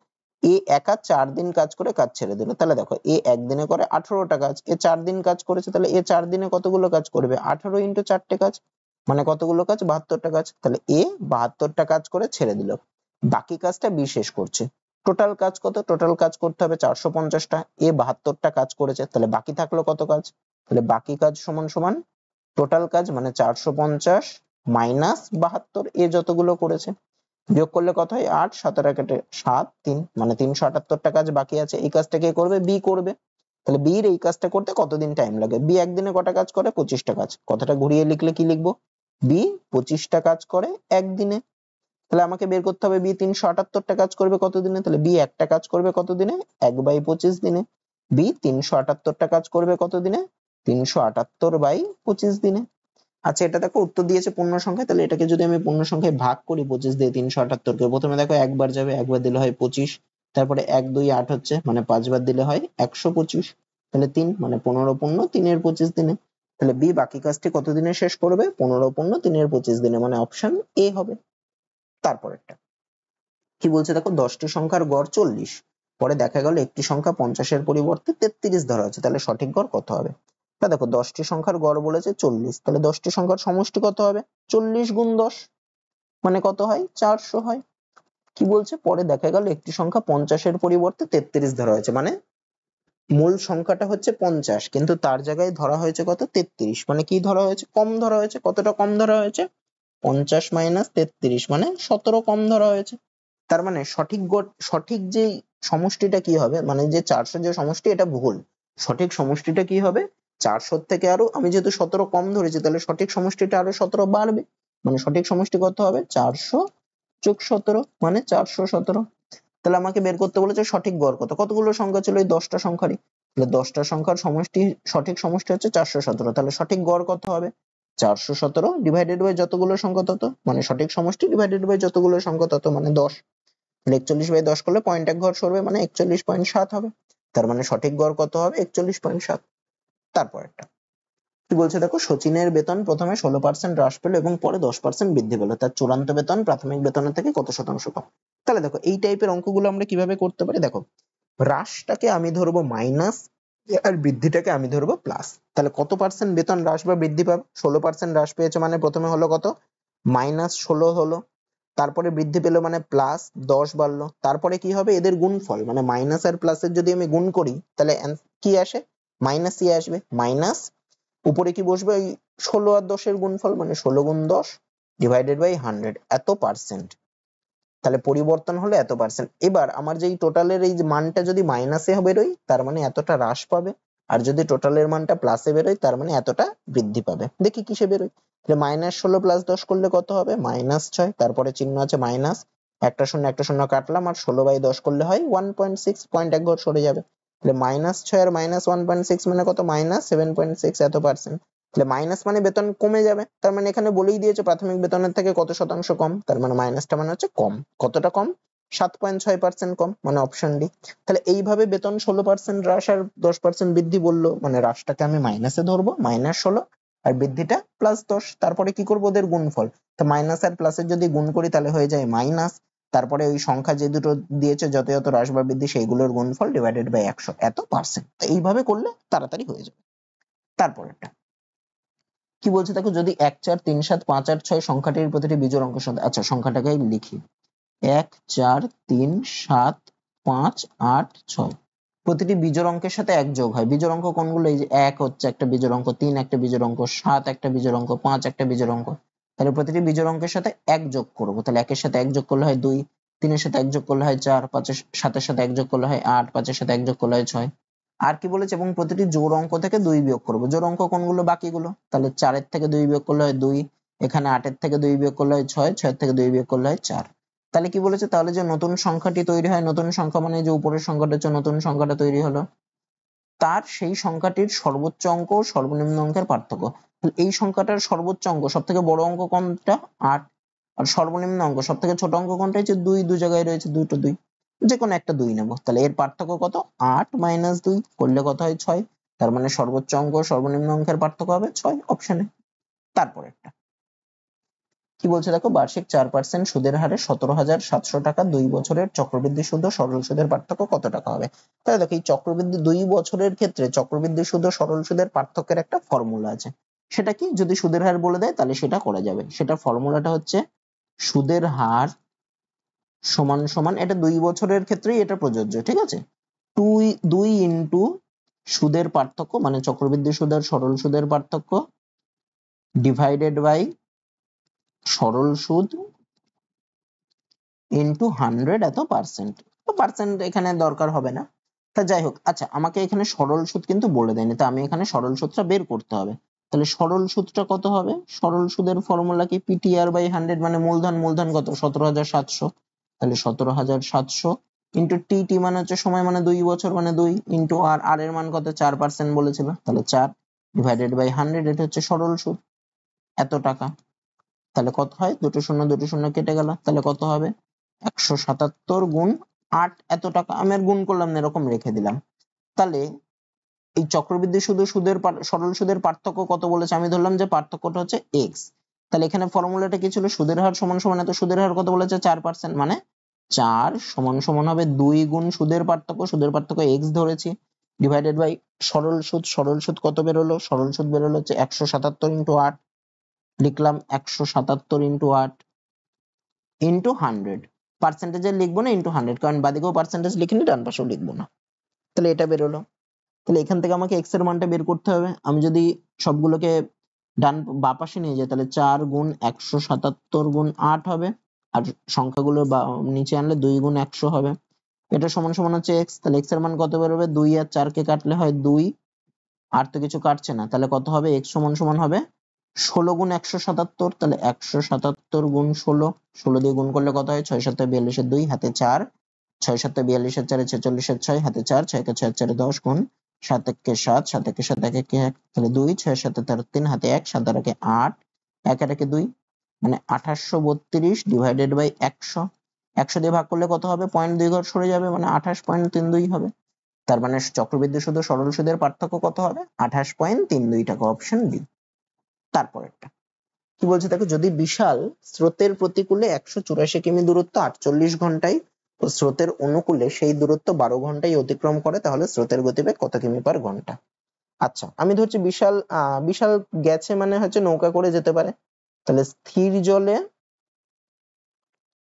এ একা 4 দিন কাজ করে কাজ ছেড়ে দিল। তাহলে দেখো এ একদিনে করে 18 টা কাজ, এ 4 দিন কাজ করেছে, তাহলে এ 4 দিনে কতগুলো কাজ করবে? 18 ইন্টু 4টে কাজ, মানে কতগুলো কাজ? 72 টা কাজ। তাহলে এ 72 টা কাজ করে ছেড়ে দিল, বাকি কাজটা বি শেষ করছে। টোটাল কাজ কত? টোটাল কাজ করতে হবে 450 টা, এ 72 টা কাজ করেছে, তাহলে বাকি থাকলো কত কাজ? তাহলে বাকি কাজ সমান সমান টোটাল কাজ, মানে 450 মাইনাস 72, এ যতগুলো করেছে। বিয়োগ করলে কত হয়? 8, 7 আর কেটে 7, 3, মানে 378 টা কাজ বাকি আছে। এই কাজটা কে করবে? বি করবে। তাহলে বি এর এই কাজটা করতে কতদিন টাইম লাগে? বি একদিনে কটা কাজ করে? 25 টা কাজ। কথাটা ঘুরিয়ে লিখলে কি লিখবো? বি 25 টা কাজ করে একদিনে। তাহলে আমাকে বের করতে হবে বি 378টা কাজ করবে কত দিনে, তাহলে বি একটা কাজ করবে কত দিনে, 1/25 দিনে। বি 378টা কাজ করবে কত দিনে, 378/25 দিনে। আচ্ছা এটা দেখো উত্তর দিয়েছে পূর্ণ সংখ্যা, তাহলে এটাকে যদি আমি পূর্ণ সংখ্যায় ভাগ করি 25 দিয়ে 378 কে, প্রথমে দেখো একবার যাবে, একবার দিলে হয় 25, তারপরে 1 2 8 হচ্ছে মানে 5 বার দিলে হয় 125, তাহলে 3 মানে 15 পূর্ণ 3 এর 25 দিনে। তাহলে বি বাকি কাজটি কত দিনে শেষ করবে, 15 পূর্ণ 3 এর 25 দিনে, মানে অপশন এ হবে। তারপরেরটা কি বলছে দেখো, 10টি সংখ্যার গড় 40, পরে দেখা গেল একটি সংখ্যা 50-এর পরিবর্তে 33 ধরা হচ্ছে, তাহলে সঠিক গড় কত হবে। তা দেখো 10টি সংখ্যার গড় বলেছে 40, তাহলে 10টি সংখ্যার সমষ্টি কত হবে, 40 গুণ 10 মানে কত হয়, 400 হয়। কি বলছে, পরে দেখা গেল একটি সংখ্যা 50-এর পরিবর্তে 33 ধরা হয়েছে, মানে মূল সংখ্যাটা হচ্ছে 50 কিন্তু তার জায়গায় ধরা হয়েছে কত, 33, মানে কি ধরা হয়েছে, কম ধরা হয়েছে। কতটা কম ধরা হয়েছে, 50 মাইনাস 33 মানে 17 কম ধরা হয়েছে। তার মানে সঠিক যে সমষ্টিটা কি হবে, মানে যে 400 যে সমষ্টি এটা ভুল, সঠিক সমষ্টিটা কি হবে, 400 থেকে আরো আমি যেহেতু 17 কম ধরেছি তাহলে সঠিক সমষ্টিটা আরো 17 বাড়বে, মানে সঠিক সমষ্টি কত হবে, 400 যোগ 17 মানে 417। তাহলে আমাকে বের করতে বলেছে সঠিক গড় কত, কতগুলো সংখ্যা ছিল এই 10টা সংখ্যারই, তাহলে 10টা সংখ্যার সমষ্টি, সঠিক সমষ্টি হচ্ছে 417, তাহলে সঠিক গড় কত হবে, 417 ডিভাইডেড বাই যতগুলো সংখ্যা তত, মানে সঠিক সমষ্টি ডিভাইডেড বাই যতগুলো সংখ্যা তত মানে 10, 41/10 করলে পয়েন্ট এক ঘর সরবে মানে 41.7 হবে, তার মানে সঠিক গড় কত হবে, 41.7। তারপরেরটা কি বলছে দেখো, সচিনের বেতন প্রথমে 16% হ্রাস পেল এবং পরে 10% বৃদ্ধি পেল, তার চূড়ান্ত বেতন প্রাথমিক বেতনের থেকে কত শতাংশ কম। তাহলে দেখো এই টাইপের অঙ্কগুলো আমরা কিভাবে করতে পারি, দেখো হ্রাসটাকে আমি ধরবো মাইনাস আর বৃদ্ধিটাকে আমি ধরবো প্লাস। তাহলে কত পার্সেন্ট বেতন হ্রাস বা বৃদ্ধি পাবে, 16% হ্রাস পেয়েছে মানে প্রথমে হলো কত, -16 হলো, তারপরে বৃদ্ধি পেলো মানে প্লাস 10 বাড়লো, তারপরে কি হবে এদের গুণফল, মানে মাইনাস আর প্লাসের যদি আমি গুণ করি তাহলে কি আসে, মাইনাসই আসবে, মাইনাস উপরে কি বসবে, ওই 16 আর 10 এর গুণফল মানে 16 গুণ 10 ডিভাইডেড বাই 100 এত পার্সেন্ট, তাহলে পরিবর্তন হলো এত পার্সেন্ট। এবার আমার যেই টোটালের এই যে মানটা যদি মাইনাসে বেরোয় তার মানে এতটা হ্রাস পাবে, আর যদি টোটালের মানটা প্লাসে বেরোয় তার মানে এতটা বৃদ্ধি পাবে। দেখি কিসে বেরোয়, তাহলে -16 + 10 করলে কত হবে, -6, তারপরে চিহ্ন আছে মাইনাস, একটা শূন্য কাটলাম, আর 16/10 করলে হয় 1.6, পয়েন্ট এক ঘর সরে যাবে, তাহলে -6 আর -1.6 মানে কত, -7.6 এত পার্সেন্ট। তাহলে মাইনাস মানে বেতন কমে যাবে, তার মানে এখানে বলেই দিয়েছে প্রাথমিক বেতনের থেকে কত শতাংশ কম, তার মানে মাইনাসটা মানে হচ্ছে কম, কতটা কম, 7.6% কম, মানে অপশন ডি। তাহলে এইভাবে বেতন 16% হ্রাস আর 10% বৃদ্ধি বললো, মানে হ্রাসটাকে আমি মাইনাসে ধরবো -16 আর বৃদ্ধিটা +10, তারপরে কি করবো ওদের গুণফল, তো মাইনাস আর প্লাসের যদি গুণ করি তাহলে হয়ে যায় মাইনাস, তারপরে ওই সংখ্যা যে দুটো দিয়েছে যত যত হ্রাস বা বৃদ্ধি সেইগুলোর গুণফল ডিভাইডেড বাই 100 এত পার্সেন্ট। তো এইভাবে করলে তাড়াতাড়ি হয়ে যাবে। তারপরেরটা কি বলছে দেখো, যদি 1 4 3 7 5 8 6 সংখ্যাটির প্রতিটি বিজোড় অঙ্কের সাথে, আচ্ছা সংখ্যাটাকে লিখি 1 4 3 7 5 8 6, প্রতিটি বিজোড় অঙ্কের সাথে 1 যোগ হয়। বিজোড় অঙ্ক কোনগুলো, এই যে 1 হচ্ছে একটা বিজোড় অঙ্ক, 3 একটা বিজোড় অঙ্ক, 7 একটা বিজোড় অঙ্ক, 5 একটা বিজোড় অঙ্ক, তাহলে প্রতিটি বিজোড় অঙ্কের সাথে 1 যোগ করব, তাহলে 1 এর সাথে 1 যোগ করলে হয় 2, 3 এর সাথে 1 যোগ করলে হয় 4, 5 এর 7 এর সাথে 1 যোগ করলে হয় 8, 5 এর সাথে 1 যোগ করলে হয় 6। আর কি বলেছে, এবং প্রতিটি জোড় অঙ্ক থেকে 2 বিয়োগ করব। জোড় অঙ্ক কোনগুলো, বাকিগুলো, তাহলে 4 এর থেকে 2 বিয়োগ করলে হয় 2, এখানে 8 এর থেকে 2 বিয়োগ করলে হয় 6, 6 এর থেকে 2 বিয়োগ করলে হয় 4। তাহলে কি বলেছে, তাহলে যে নতুন সংখ্যাটি তৈরি হয়, নতুন সংখ্যা মানে যে উপরের সংখ্যাটা হচ্ছে নতুন সংখ্যাটা তৈরি হলো, তার সেই সংখ্যাটির সর্বোচ্চ অঙ্ক ও সর্বনিম্ন অঙ্কের পার্থক্য। এই সংখ্যাটার সর্বোচ্চ অঙ্ক, সব থেকে বড় অঙ্ক কোনটা, 8, আর সর্বনিম্ন অঙ্ক সব থেকে ছোট অঙ্ক কোনটা, হচ্ছে 2, দু জায়গায় রয়েছে, দুটো 2, যে কোনো একটা 2 নেব। তাহলে এর পার্থক্য কত, 8 - 2 করলে কত হয় 6, তার মানে সর্বোচ্চ অঙ্ক ও সর্বনিম্ন অঙ্কের পার্থক্য হবে 6 অপশনে। তারপর একটা কি বলছে দেখো, বার্ষিক 4% সুদের হারে 17,700 টাকা 2 বছরের চক্রবৃদ্ধি সুদ ও সরল সুদের পার্থক্য কত টাকা হবে। তাহলে দেখো এই চক্রবৃদ্ধি 2 বছরের ক্ষেত্রে চক্রবৃদ্ধি সুদ ও সরল সুদের পার্থক্যের একটা ফর্মুলা আছে। সেটা কি, যদি সুদের হার বলে দেয় তাহলে সেটা করা যাবে। সেটা ফর্মুলাটা হচ্ছে সুদের হার সমান সমান, এটা 2 বছরের ক্ষেত্রেই এটা প্রযোজ্য, ঠিক আছে, 2 ইনটু সুদের পার্থক্য মানে চক্রবৃদ্ধি সুদ আর সরল সুদের পার্থক্য ডিভাইডেড বাই সরল সুদ ইনটু 100 এত পার্সেন্ট। তো পার্সেন্ট এখানে দরকার হবে না, তা যাই হোক। আচ্ছা আমাকে এখানে সরল সুদ কিন্তু বলে দেয়নি, তো আমি এখানে সরল সুদটা বের করতে হবে। তাহলে সরল সুদটা কত হবে? সরল সুদের ফর্মুলা কি? পিটিআর বাই 100, মানে মূলধন কত? 17,700। তাহলে 17,700 ইন্টু টি মানে হচ্ছে সময়, মানে 2 বছর, মানে 2 ইন্টু আর এর মান কত? 4% বলেছিল, তাহলে 4 ডিভাইডেড বাই 100, এটা হচ্ছে সরল সুদ, এত টাকা। তাহলে কত হয়? দুটো শূন্য কেটে গেল, তাহলে কত হবে? 177 গুণ 8, এত টাকা। আমি আর গুণ করলাম না, এরকম রেখে দিলাম। তাহলে এই চক্রবৃদ্ধি সুদের সরল সুদের পার্থক্য কত বলেছে? আমি ধরলাম যে পার্থক্যটা হচ্ছে এক্স। তাহলে এখানে ফর্মুলাটা কি ছিল? সুদের হার সমান সমান, এত সুদের হার কত বলেছে? 4%, মানে 4 সমান সমান হবে 2 গুণ সুদের পার্থক্য এক্স ধরেছি, ডিভাইডেড বাই সরল সুদ কত বেরোলো? সরল সুদ বেরোলো হচ্ছে 177 ইন্টু 8, লিখলাম 177 ইন্টু 8 ইন্টু 100। পার্সেন্টেজে লিখবো না, ইন্টু 100, কারণ বাদিকেও পার্সেন্টেজ লিখিনি, ডান পাশেও লিখবো না। তাহলে এটা বেরোলো। তাহলে এখান থেকে আমাকে এক্স এর মানটা বের করতে হবে। আমি যদি সবগুলোকে বাঁ পাশে নিয়ে যাই, তাহলে 4 গুণ 177 গুণ 8 হবে, আর সংখ্যাগুলো নিচে আনলে 2 গুণ 100 হবে। এটা সমান সমান হচ্ছে এক্স। তাহলে এক্স এর মান কত বেরোবে? 2 আর 4 কে কাটলে হয় 2, আর তো কিছু কাটছে না, তাহলে কত হবে? এক্স সমান সমান হবে 16 গুণ 177। তাহলে 177 গুণ 16, 16 দিয়ে গুণ করলে কত হয়? 6 7 42 এর 2, হাতে 4, 6 7 42 এর 4, 46 এর 6, হাতে 4, 6 কে 6 4 10 গুণ 7 1 কে 7, 7 1 কে 7, 1 1 1, তাহলে 2, 6 7 13 3, হাতে 1, 7 আর 1 8, 1 আর 1 2, মানে 2832 ডিভাইডেড বাই 100। 100 দিয়ে ভাগ করলে কত হবে? 0.2 ঘর সরে যাবে, মানে 28.32 হবে। তার মানে চক্রবৃদ্ধি সুদ ও সরল সুদের পার্থক্য কত হবে? 28.32 টাকা, অপশন বি। তারপরেরটা কি বলছে দেখো, যদি বিশাল স্রোতের প্রতিকূলে 184 কিমি দূরত্ব 48 ঘন্টায় ও স্রোতের অনুকূলে সেই দূরত্ব 12 ঘন্টায় অতিক্রম করে, তাহলে স্রোতের গতিবেগ কত কিমি পার ঘন্টা? আচ্ছা, আমি ধরছি বিশাল গেছে, মানে হচ্ছে নৌকা করে যেতে পারে। তাহলে স্থির জলে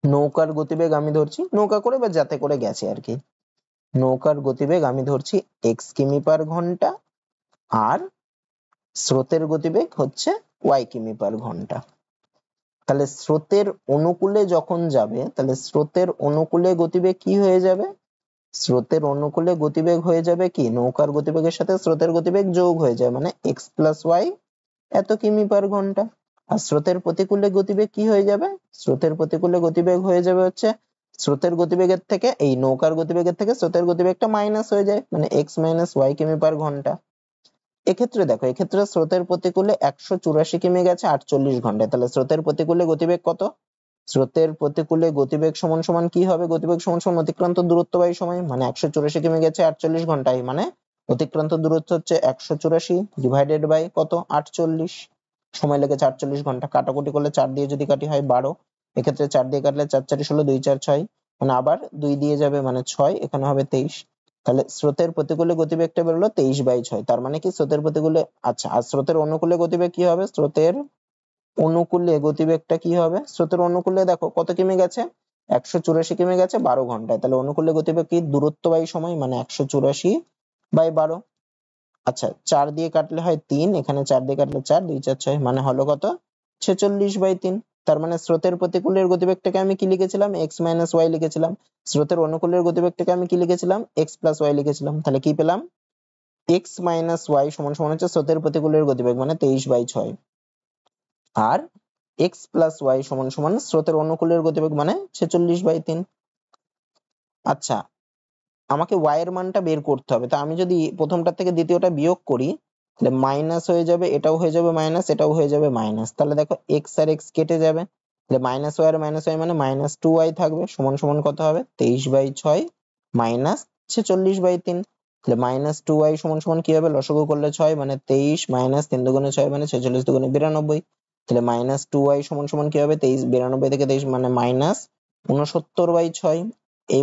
নৌকার গতিবেগ আমি ধরছি, নৌকা করে বা যাতে করে গেছে আর কি, নৌকার গতিবেগ আমি ধরছি x কিমি পার ঘন্টা, আর স্রোতের গতিবেগ হচ্ছে y কিমি পার ঘন্টা। তাহলে স্রোতের অনুকূলে যখন যাবে, তাহলে স্রোতের অনুকূলে গতিবেগ কি হয়ে যাবে? স্রোতের অনুকূলে গতিবেগ হয়ে যাবে কি? নৌকার গতিবেগের সাথে স্রোতের গতিবেগ যোগ হয়ে যায়, মানে x প্লাস ওয়াই এত কিমি পার ঘন্টা। আর স্রোতের প্রতিকূলে গতিবেগ কি হয়ে যাবে? স্রোতের প্রতিকূলে গতিবেগ হয়ে যাবে হচ্ছে স্রোতের গতিবেগের থেকে, এই নৌকার গতিবেগের থেকে স্রোতের গতিবেগটা মাইনাস হয়ে যায়, মানে x মাইনাস ওয়াই কিমি পার ঘন্টা। এক্ষেত্রে দেখো, এক্ষেত্রে স্রোতের প্রতিকূলে 184 কিমি গেছে 48 ঘন্টায়, তাহলে স্রোতের প্রতিকূলে গতিবেগ কত? স্রোতের প্রতিকূলে গতিবেগ সমান সমান কি হবে? গতিবেগ সমান সমান অতিক্রান্ত দূরত্ব বাই সময়, মানে 184 কিমি গেছে 48 ঘন্টায়, মানে অতিক্রান্ত দূরত্ব হচ্ছে 184 ডিভাইডেড বাই কত? 48, সময় লেগেছে 48 ঘন্টা। কাটাকুটি করলে 4 দিয়ে যদি কাটি হয় 12, এক্ষেত্রে 4 দিয়ে কাটলে 4 4 16, 2 4 6, মানে আবার 2 দিয়ে যাবে, মানে 6, এখানে হবে 23। তাহলে স্রোতের প্রতিকূলে গতিবেগটা বেরোলো 23/6, তার মানে কি স্রোতের প্রতিকূলে, আচ্ছা, আর স্রোতের অনুকূলে গতিবেগ কি হবে? স্রোতের অনুকূলে গতিবেগটা কি হবে? স্রোতের অনুকূলে দেখো কত কিমি গেছে? 184 কিমি গেছে 12 ঘন্টায়, তাহলে অনুকূলে গতিবেগ কি? দূরত্ব বাই সময়, মানে 184/12। আচ্ছা, 4 দিয়ে কাটলে হয় 3, এখানে 4 দিয়ে কাটলে 4, 2 4 6, মানে হলো কত? 46/3। তার মানে স্রোতের প্রতিকূলের গতিবেগটাকে আমি কি লিখেছিলাম? x মাইনাস ওয়াই লিখেছিলাম। স্রোতের অনুকূলের গতিবেগটাকে আমি কি লিখেছিলাম? x প্লাস ওয়াই লিখেছিলাম। তাহলে কি পেলাম? x মাইনাস ওয়াই সমান সমান হচ্ছে স্রোতের প্রতিকূলের গতিবেগ, মানে 23/6, আর x প্লাস ওয়াই সমান সমান স্রোতের অনুকূলের গতিবেগ, মানে 46/3। আচ্ছা, আমাকে y এর মানটা বের করতে হবে। তা আমি যদি প্রথমটা থেকে দ্বিতীয়টা বিয়োগ করি, তাহলে মাইনাস হয়ে যাবে, এটাও হয়ে যাবে মাইনাস, এটাও হয়ে যাবে মাইনাস। তাহলে দেখো x আর x কেটে যাবে, তাহলে মাইনাস ওয়াই আর মাইনাস ওয়াই, মানে -2y থাকবে, সমান সমান কত হবে? 23/6 মাইনাস 46/3। তাহলে -2y সমান সমান কি হবে? লসাগু করলে 6, মানে 23 মাইনাস 3 দুগুণে 6, মানে 46 দুগুণে 92। তাহলে -2y সমান সমান কি হবে? 23, 92 থেকে 23, মানে -69/6। এই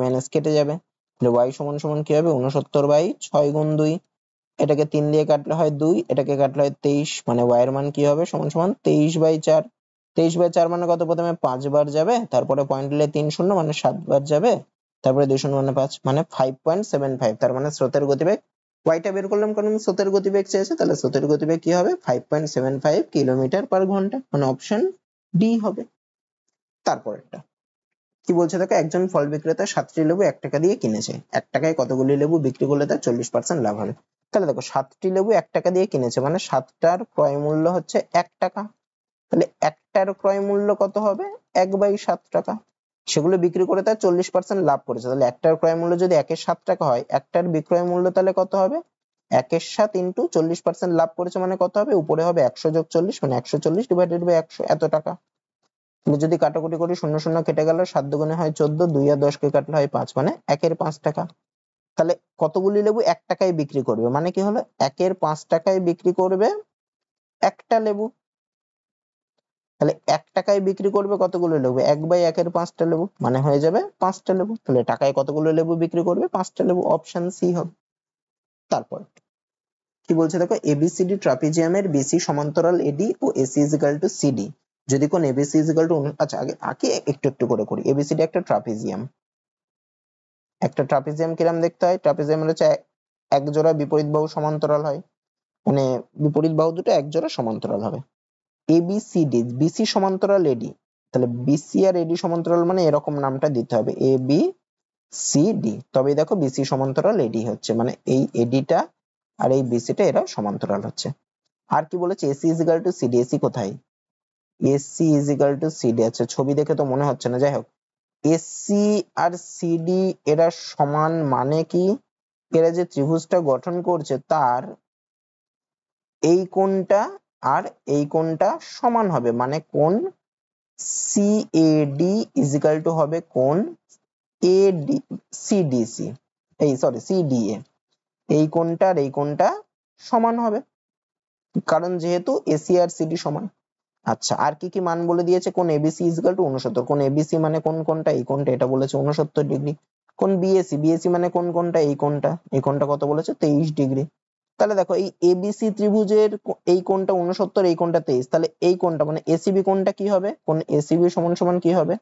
মাইনাস কেটে যাবে, তাহলে y সমান সমান কি হবে? 69/6 গুণ 2, এটাকে 3 দিয়ে কাটলে হয় 2, এটাকে কাটলে হয় 23, মানে y এর মান কি হবে? সমান সমান 23/4। 23/4 মানে কত? প্রথমে 5 বার যাবে, তারপরে পয়েন্ট দিলে 3 শূন্য, মানে 7 বার যাবে, তারপরে 2 শূন্য মানে 5, মানে 5.75। তার মানে স্রোতের গতিবেগ, ওয়াইটা বের করলাম কারণ স্রোতের গতিবেগ চেয়েছে, তাহলে স্রোতের গতিবেগ কি হবে? 5.75 কিলোমিটার পার ঘন্টা, মানে অপশন ডি হবে। তারপরেরটা কি বলছে দেখো, একজন ফল বিক্রেতা 7টি লেবু 1 টাকা দিয়ে কিনেছে। 1 টাকায় কতগুলি লেবু বিক্রি করলে তার 40% লাভ হবে? তাহলে দেখো 7টি লেবু 1 টাকা দিয়ে কিনেছে, মানে 7টার ক্রয় মূল্য হচ্ছে 1 টাকা। তাহলে একটার ক্রয় মূল্য কত হবে? 1/7 টাকা। সেগুলো বিক্রি করে তার 40% লাভ করেছে। তাহলে একটার ক্রয় মূল্য যদি 1 এর 7 টাকা হয়, একটার বিক্রয় মূল্য তাহলে কত হবে? 1 এর 7 ইন্টু 40% লাভ করেছে মানে কত হবে? উপরে হবে 100 যোগ 40 মানে 140 ডিভাইডেড বাই 100, এত টাকা। তাহলে যদি কাটাকুটি করি, শূন্য শূন্য কেটে গেল, 7 দুগুণে হয় 14, 2 আর 10 কে কাটলে হয় 5, মানে 1 এর 5 টাকা। তাহলে কতগুলি লেবু 1 টাকায় বিক্রি করবে, মানে কি হলো? 1 এর 5 টাকায় বিক্রি করবে একটা লেবু। তাহলে 1 টাকায় বিক্রি করবে কতগুলো লেবু? 1/1 এর 5টা লেবু, মানে হয়ে যাবে 5টা লেবু। তাহলে টাকায় কতগুলো লেবু বিক্রি করবে? 5টা লেবু, অপশন সি হবে। তারপর কি বলছে দেখো, এবিসিডি ট্রাপিজিয়ামের বিসি সমান্তরাল এডি ও AC is equal to CD যদি কোন এবিসি ইজ ইকুয়াল টু, আচ্ছা আগে একটু একটু করে করি। এবিসিডি একটা ট্রাপিজিয়াম। একটা ট্রাপিজিয়াম কিরকম দেখতে হয়? ট্রাপিজিয়াম হচ্ছে এক জোড়া বিপরীত বাহু সমান্তরাল হয়, মানে বিপরীত বাহু দুটো এক জোড়া সমান্তরাল হবে। এবিসিডি, বিসি সমান্তরাল এডি, তাহলে বিসি আর এডি সমান্তরাল মানে এরকম নামটা দিতে হবে, এ বি সি ডি। তবেই দেখো বিসি সমান্তরাল এডি হচ্ছে, মানে এই এডিটা আর এই বিসিটা এরা সমান্তরাল হচ্ছে। আর কি বলেছে? AC is equal to CD. AC কোথায়? AC is equal to CD. আচ্ছা ছবি দেখে তো মনে হচ্ছে না, যাই হোক। এসি আর সিডি এরা সমান মানে কি? এরা যে ত্রিভুজটা গঠন করছে তার এই কোণটা আর এই কোণটা সমান হবে, মানে কোণ সিএডি ইজ ইকুয়াল টু হবে কোণ এডি সিডিসি, এই সরি সিডিএ। এই কোণটা আর এই কোণটা সমান হবে, কারণ যেহেতু এসি আর সিডি সমান। আচ্ছা আর কি কি মান বলে দিয়েছে? কোণ এবিসি ইজ ইকুয়াল টু 69। কোণ এবিসি মানে কোন কোণটা? এই কোণটা, এটা বলেছে 69 ডিগ্রি। কোণ বিএসি, বিএসি মানে কোন কোণটা? এই কোণটা, এই কোণটা কত বলেছে? 23 ডিগ্রি। তাহলে দেখো এই এবিসি ত্রিভুজের এই কোণটা 69, এই কোণটা 23, তাহলে এই কোণটা মানে এসিবি কোণটা কি হবে? কোণ এসিবি সমান সমান কি হবে?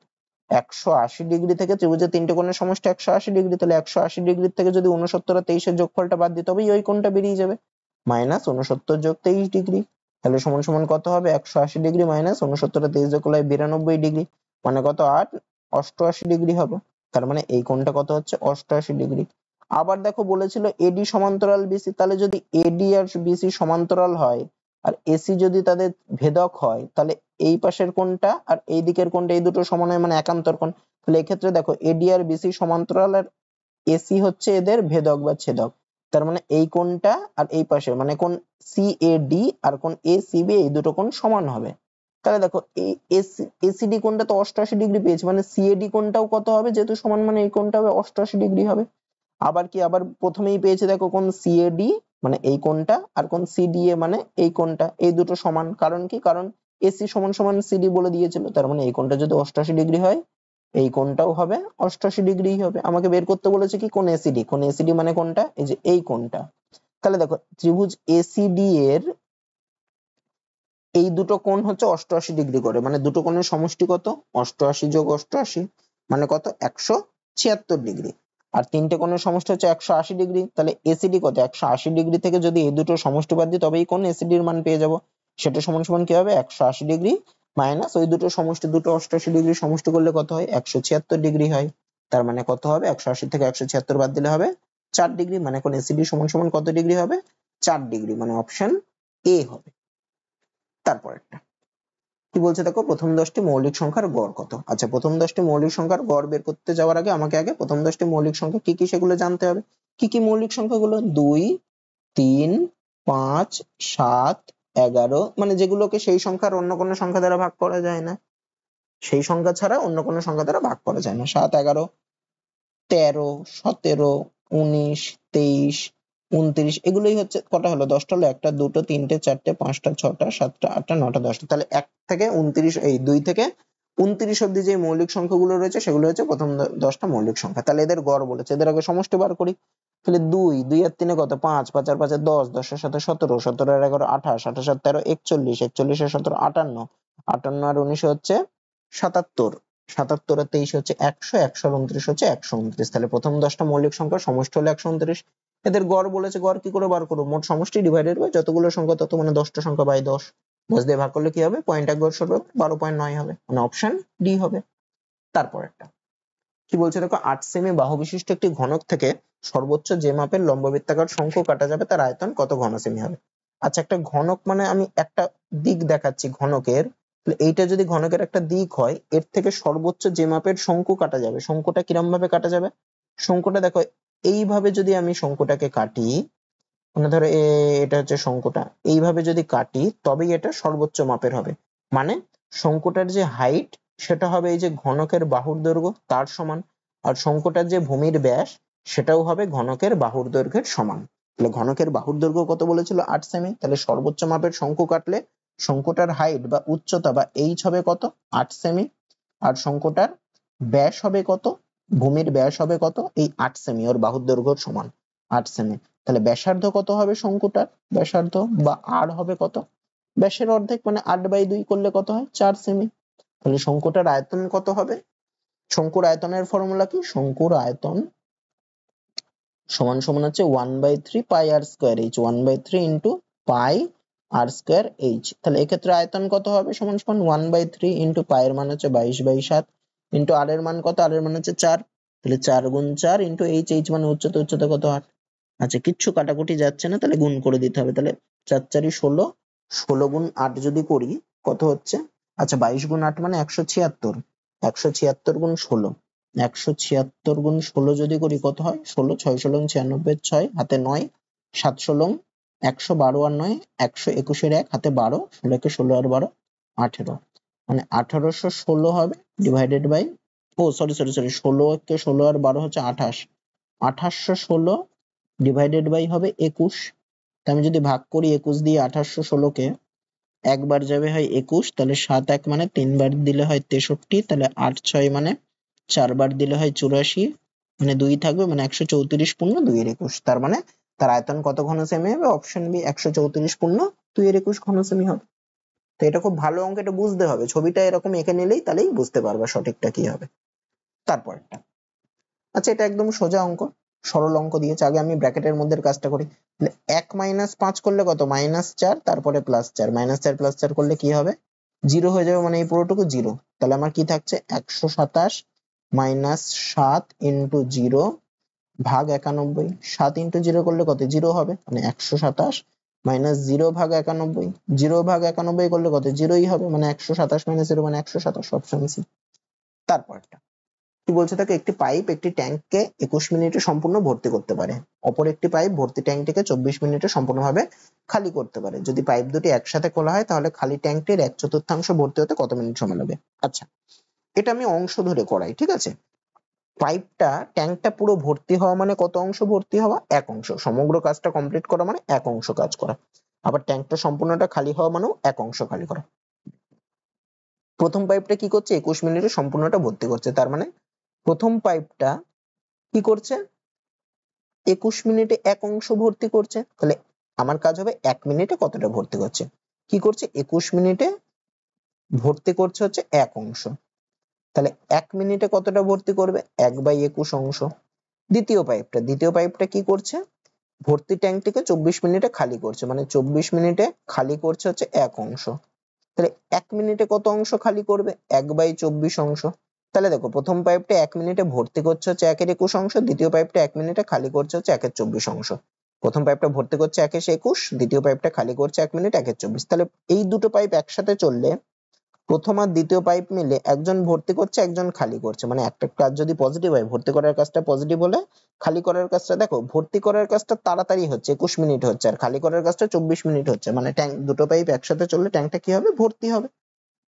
180 ডিগ্রি থেকে ত্রিভুজের তিনটে কোণের সমষ্টি 180 ডিগ্রি, তাহলে 180 ডিগ্রি থেকে যদি 69 আর 23 এর যোগফলটা বাদ দিতে হবে, ওই কোণটা বেরিয়ে যাবে, -69 যোগ 23 ডিগ্রি। তাহলে সমান সমান কত হবে? 180 ডিগ্রি মাইনাস 69 আর 23 যোগ করলে 92 ডিগ্রি, মানে কত? 88 ডিগ্রি হবে। তার মানে এই কোণটা কত হচ্ছে? 88 ডিগ্রি। আবার দেখো বলেছিল এডি সমান্তরাল বিসি, তাহলে যদি এডি আর বিসি সমান্তরাল হয় আর এসি যদি তাদের ভেদক হয়, তাহলে এই পাশের কোণটা আর এই দিকের কোণটা এই দুটো সমান হয়, মানে একান্তর কোণ। তাহলে এক্ষেত্রে দেখো এডি আর বিসি সমান্তরাল আর এসি হচ্ছে এদের ভেদক বা ছেদক। তার মানে এই কোণটা আর এই পাশে মানে কোণ সিএডি আর কোণ এসিবি, এই দুটো কোণ সমান হবে। তাহলে দেখো এই এসিডি কোণটা তো 88 ডিগ্রি পেয়েছে, মানে সিএডি কোণটাও কত হবে? যেহেতু সমান মানে এই কোণটা হবে 88 ডিগ্রি হবে। আবার কি, আবার প্রথমেই পেয়েছে দেখো কোণ সিএডি মানে এই কোণটা আর কোণ সিডিএ মানে এই কোণটা, এই দুটো সমান। কারণ কি? কারণ এসি সমান সমান সিডি বলে দিয়েছিল। তার মানে এই কোণটা যদি 88 ডিগ্রি হয়, এই কোণটাও হবে 88 ডিগ্রি হবে। আমাকে বের করতে বলেছে কি? কোণ এসিডি। কোণ এসিডি মানে কোনটা? এই যে এই কোণটা। তাহলে দেখো ত্রিভুজ এসিডি এর এই দুটো কোণ হচ্ছে 88 ডিগ্রি করে, মানে দুটো কোণের সমষ্টি কত? 88 যোগ 88 মানে কত? 176 ডিগ্রি। আর তিনটে কোণের সমষ্টি হচ্ছে 180 ডিগ্রি। তাহলে এসিডি কত? 180 ডিগ্রি থেকে যদি এই দুটো সমষ্টি বাদ দিই তবেই কোণ এসিডির মান পেয়ে যাব। সেটা সমান সমান কি হবে? 180 ডিগ্রি মাইনাস ওই দুটো সমষ্টি, দুটো 88 ডিগ্রি সমষ্টি করলে কত হয়? 176 ডিগ্রি হয়। তার মানে কত হবে? 180 থেকে 176 বাদ দিলে হবে 4 ডিগ্রি, মানে কোণ এসিডি সমান সমান কত ডিগ্রি হবে? 4 ডিগ্রি, মানে অপশন এ হবে। তারপর একটা কি বলছে দেখো, প্রথম 10টি মৌলিক সংখ্যার গড় কত? আচ্ছা প্রথম 10টি মৌলিক সংখ্যার গড় বের করতে যাওয়ার আগে আমাকে আগে প্রথম 10টি মৌলিক সংখ্যা কি কি সেগুলো জানতে হবে। কি কি মৌলিক সংখ্যাগুলো? 2, 3, 5, 7, 11, মানে যেগুলোকে সেই সংখ্যার অন্য কোনো সংখ্যা দ্বারা ভাগ করা যায় না, সেই সংখ্যা ছাড়া অন্য কোনো সংখ্যা দ্বারা ভাগ করা যায় না। 7, 11, 13, 17, 19, 23, 29, এগুলোই হচ্ছে কটা হলো? 10টা হলো। 1টা, 2টো, 3টে, 4টে, 5টা, 6টা, 7টা, 8টা, 9টা, 10টা। তাহলে 1 থেকে 29, এই 2 থেকে 29 অব্দি যে মৌলিক সংখ্যাগুলো রয়েছে সেগুলো হচ্ছে প্রথম 10টা মৌলিক সংখ্যা। তাহলে এদের গড় বলেছে, এদের আগে সমষ্টি বার করি। তাহলে 2, 2 আর 3 কত? 5, 5 আর 5 10, 10 এর সাথে 17, 17 আর 11 28, 28 আর 13 41, 41 আর 17 58, 58 আর 19 হচ্ছে 77, 77 আর 23 হচ্ছে 100, 100 আর 29 হচ্ছে 129। তাহলে প্রথম 10টা মৌলিক সংখ্যার সমষ্টি হলো 129। এদের গড় বলেছে, গড় কি করে বার করব? মোট সমষ্টি ডিভাইডেড বাই যতগুলো সংখ্যা তত, মানে 10টা সংখ্যা বাই 10, 10 দিয়ে ভাগ করলে কি হবে? পয়েন্ট এক ঘর সরবে, 12.9 হবে, মানে অপশন ডি হবে। তারপর একটা কি বলছে দেখো, 8 সেমি বাহু বিশিষ্ট একটি ঘনক থেকে সর্বোচ্চ যে মাপের লম্ববৃত্তাকার শঙ্কু কাটা যাবে তার আয়তন কত ঘন সেমি হবে। আচ্ছা, একটা ঘনক মানে আমি একটা দিক দেখাচ্ছি ঘনকের, এইটা যদি ঘনকের একটা দিক হয়, এর থেকে সর্বোচ্চ যে মাপের শঙ্কু কাটা যাবে, শঙ্কুটা কিরম ভাবে কাটা যাবে? শঙ্কুটা দেখো, এইভাবে যদি আমি শঙ্কুটাকে কাটি, মানে ধরো এটা হচ্ছে শঙ্কুটা, এইভাবে যদি কাটি তবেই এটা সর্বোচ্চ মাপের হবে। মানে শঙ্কুটার যে হাইট সেটা হবে এই যে ঘনকের বাহুর দৈর্ঘ্য তার সমান, আর শঙ্কুটার যে ভূমির ব্যাস সেটাও হবে ঘনকের বাহুর দৈর্ঘ্যের সমান। তাহলে ঘনকের বাহুর দৈর্ঘ্য কত বলেছিল? 8 সেমি। তাহলে সর্বোচ্চ মাপের শঙ্কু কাটলে শঙ্কুটার হাইট বা উচ্চতা বা এইচ হবে কত? 8 সেমি। আর শঙ্কুটার ব্যাস হবে কত? ভূমির ব্যাস হবে কত? এই 8 সেমি, ওর বাহুর দৈর্ঘ্যের সমান 8 সেমি। তাহলে ব্যাসার্ধ কত হবে শঙ্কুটার? ব্যাসার্ধ বা আর হবে কত? ব্যাসের অর্ধেক মানে 8/2 করলে কত হয়? 4 সেমি। তাহলে শঙ্কুটার আয়তন কত হবে? শঙ্কুর আয়তনের ফর্মুলা কি? শঙ্কুর আয়তন সমান সমান হচ্ছে 1/3 পাই আর স্কোয়ার এইচ, 1/3 ইন্টু পাই আর স্কোয়ার এইচ। তাহলে এক্ষেত্রে আয়তন কত হবে? সমান সমান 1/3 ইন্টু পাই এর মান হচ্ছে 22/7 ইন্টু আর এর মান কত? আর এর মান হচ্ছে 4। তাহলে 4 গুণ 4 ইন্টু এইচ, এইচ মানে উচ্চতা, উচ্চতা কত? 8। আচ্ছা, কিচ্ছু কাটাকুটি যাচ্ছে না, তাহলে গুণ করে দিতে হবে। তাহলে 4 4 16, 16 গুণ 8 যদি করি কত হচ্ছে? আচ্ছা, 22 গুণ 8 মানে 176, 176 গুণ 16, 176 গুণ 16 যদি করি কত হয়? 16, 6 16 96, 6 হাতে 9, 7 16, 112 আর 9 121 এর 1 হাতে 12, 16 কে 16 আর 12 18, মানে 1816 হবে divided by, oh sorry sorry sorry, 16 কে 16 আর 12 হচ্ছে 28, 2816 ডিভাইডেড বাই হবে 21। আমি যদি ভাগ করি 21 দিয়ে 2816 কে, একবার যাবে হয় 21, তাহলে 7 1 মানে 3 বার দিলে হয় 63, তাহলে 8 6 মানে 4 বার দিলে হয় 84, মানে 2 থাকবে, মানে 134 পূর্ণ 2 এর 21। তার মানে তার আয়তন কত ঘন সেমি হবে? অপশন বি 134 পূর্ণ 2 এর 21 ঘন সেমি হবে। তো এটা খুব ভালো অঙ্ক, এটা বুঝতে হবে, ছবিটা এরকম এঁকে নিলেই তাহলেই বুঝতে পারবে সঠিকটা কি হবে। তারপরটা, আচ্ছা এটা একদম সোজা অঙ্ক, সরল অঙ্ক দিয়েছে। আগে আমি ব্র্যাকেটের মধ্যে কাজটা করি। 1 - 5 করলে কত? -4, তারপরে +4, -4 +4 করলে কি হবে? 0 হয়ে যাবে, মানে এই পুরোটুকু 0। তাহলে আমার কি থাকছে? 127 -7 ইন্টু 0 ভাগ 91। 7 ইন্টু 0 করলে কত? 0 হবে, মানে 127 -0 ভাগ 91, 0 ভাগ 91 করলে কত? 0ই হবে, মানে 127 - 0 মানে 127, অপশন সি। তারপরটা কি বলছে? তাকে একটি পাইপ একটি ট্যাঙ্ককে 21 মিনিটে সম্পূর্ণ ভর্তি করতে পারে, অপর একটি পাইপ ভর্তি ট্যাঙ্কটিকে 24 মিনিটে সম্পূর্ণভাবে খালি করতে পারে। যদি পাইপ দুটি একসাথে খোলা হয় তাহলে খালি ট্যাঙ্কটির 1/4 ভর্তি হতে কত মিনিট সময় লাগে? আচ্ছা, এটা আমি অংশ ধরে করাই, ঠিক আছে? পাইপটা, ট্যাঙ্কটা পুরো ভর্তি হওয়া মানে কত অংশ ভর্তি হওয়া? 1 অংশ। সমগ্র কাজটা কমপ্লিট করা মানে 1 অংশ কাজ করা। আবার ট্যাঙ্কটা সম্পূর্ণটা খালি হওয়া মানেও 1 অংশ খালি করা। প্রথম পাইপটা কি করছে? 21 মিনিটে সম্পূর্ণটা ভর্তি করছে। তার মানে প্রথম পাইপটা কি করছে? 21 মিনিটে 1 অংশ ভর্তি করছে। তাহলে আমার কাজ হবে 1 মিনিটে কতটা ভর্তি করছে। কি করছে? 21 মিনিটে ভর্তি করছে হচ্ছে 1 অংশ। তাহলে 1 মিনিটে কতটা ভর্তি করবে? 1/21 অংশ। দ্বিতীয় পাইপটা কি করছে? ভর্তি ট্যাঙ্কটিকে 24 মিনিটে খালি করছে, মানে 24 মিনিটে খালি করছে হচ্ছে 1 অংশ। তাহলে 1 মিনিটে কত অংশ খালি করবে? 1/24 অংশ। তাহলে দেখো, প্রথম পাইপটা 1 মিনিটে ভর্তি করছে হচ্ছে 1/21 অংশ, দ্বিতীয় পাইপটা 1 মিনিটে খালি করছে হচ্ছে 1/24 অংশ। প্রথম পাইপটা ভর্তি করছে 1/21, দ্বিতীয় পাইপটা খালি করছে 1 মিনিট 1/24। তাহলে এই দুটো পাইপ একসাথে চললে প্রথম আর দ্বিতীয় পাইপ মিলে একজন ভর্তি করছে, একজন খালি করছে, মানে একটা কাজ যদি পজিটিভ হয়, ভর্তি করার কাজটা পজিটিভ হলে খালি করার কাজটা, দেখো ভর্তি করার কাজটা তাড়াতাড়ি হচ্ছে, 21 মিনিট হচ্ছে, আর খালি করার কাজটা 24 মিনিট হচ্ছে, মানে ট্যাঙ্ক, দুটো পাইপ একসাথে চললে ট্যাঙ্কটা কি হবে? ভর্তি হবে।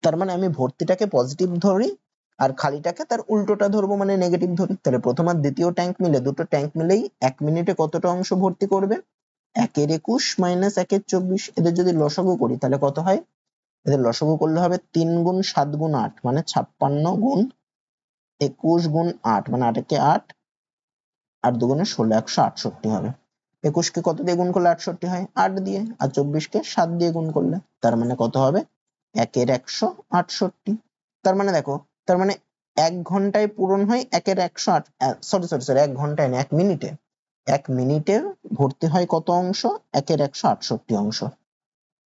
তার মানে আমি ভর্তিটাকে পজিটিভ ধরি আর খালিটাকে তার উল্টোটা ধরবো, মানে নেগেটিভ ধরি। তাহলে প্রথম আর দ্বিতীয় ট্যাঙ্ক মিলে, দুটো ট্যাঙ্ক মিলেই 1 মিনিটে কতটা অংশ ভর্তি করবে? 1/21 - 1/24। এদের যদি লসাগু করি তাহলে কত হয়? এদের লসাগু করলে হবে 3 গুণ 7 গুণ 8, মানে 56 গুণ 21 গুণ 8, মানে 8 কে 8, 8 দুগুণে 16, 168 হবে। 21 কে কত দিয়ে গুণ করলে 68 হয়? 8 দিয়ে। আর 24 কে 7 দিয়ে গুণ করলে, তার মানে কত হবে? 1/168। তার মানে দেখো, তার মানে 1 ঘন্টায় পূরণ হয় 1/108, সরি সরি সরি, 1 ঘন্টায় না, 1 মিনিটে, 1 মিনিটে ভর্তি হয় কত অংশ? 1/168 অংশ।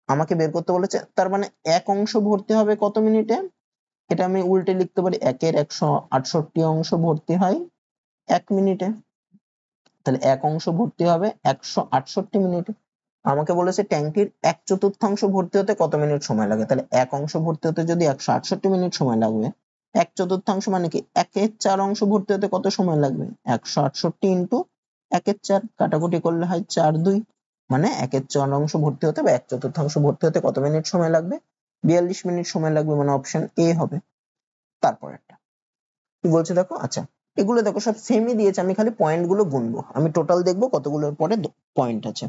আমাকে বের করতে বলেছে, তার মানে 1 অংশ ভর্তি হবে কত মিনিটে? এটা আমি উল্টে লিখতে পারি, 1/168 অংশ ভর্তি হয় 1 মিনিটে। তাহলে এক অংশ ভর্তি হবে 168 মিনিটে। আমাকে বলেছে ট্যাঙ্কির 1/4 ভর্তি হতে কত মিনিট সময় লাগে, তাহলে এক অংশ ভর্তি হতে যদি 168 মিনিট সময় লাগবে, 1/4 মানে কি 1/4 অংশ ভর্তি হতে কত সময় লাগবে, 168 ইন্টু 1/4, কাটাকুটি করলে হয় 4×2, মানে 1/4 অংশ ভর্তি হতে বা 1/4 ভর্তি হতে কত মিনিট সময় লাগবে, 42 মিনিট সময় লাগবে, মানে অপশন এ হবে। তারপর একটা কি বলছে দেখো, আচ্ছা এগুলো দেখো সব সেমই দিয়েছে, আমি খালি পয়েন্ট গুলো গুনবো, আমি টোটাল দেখবো কতগুলোর পরে পয়েন্ট আছে।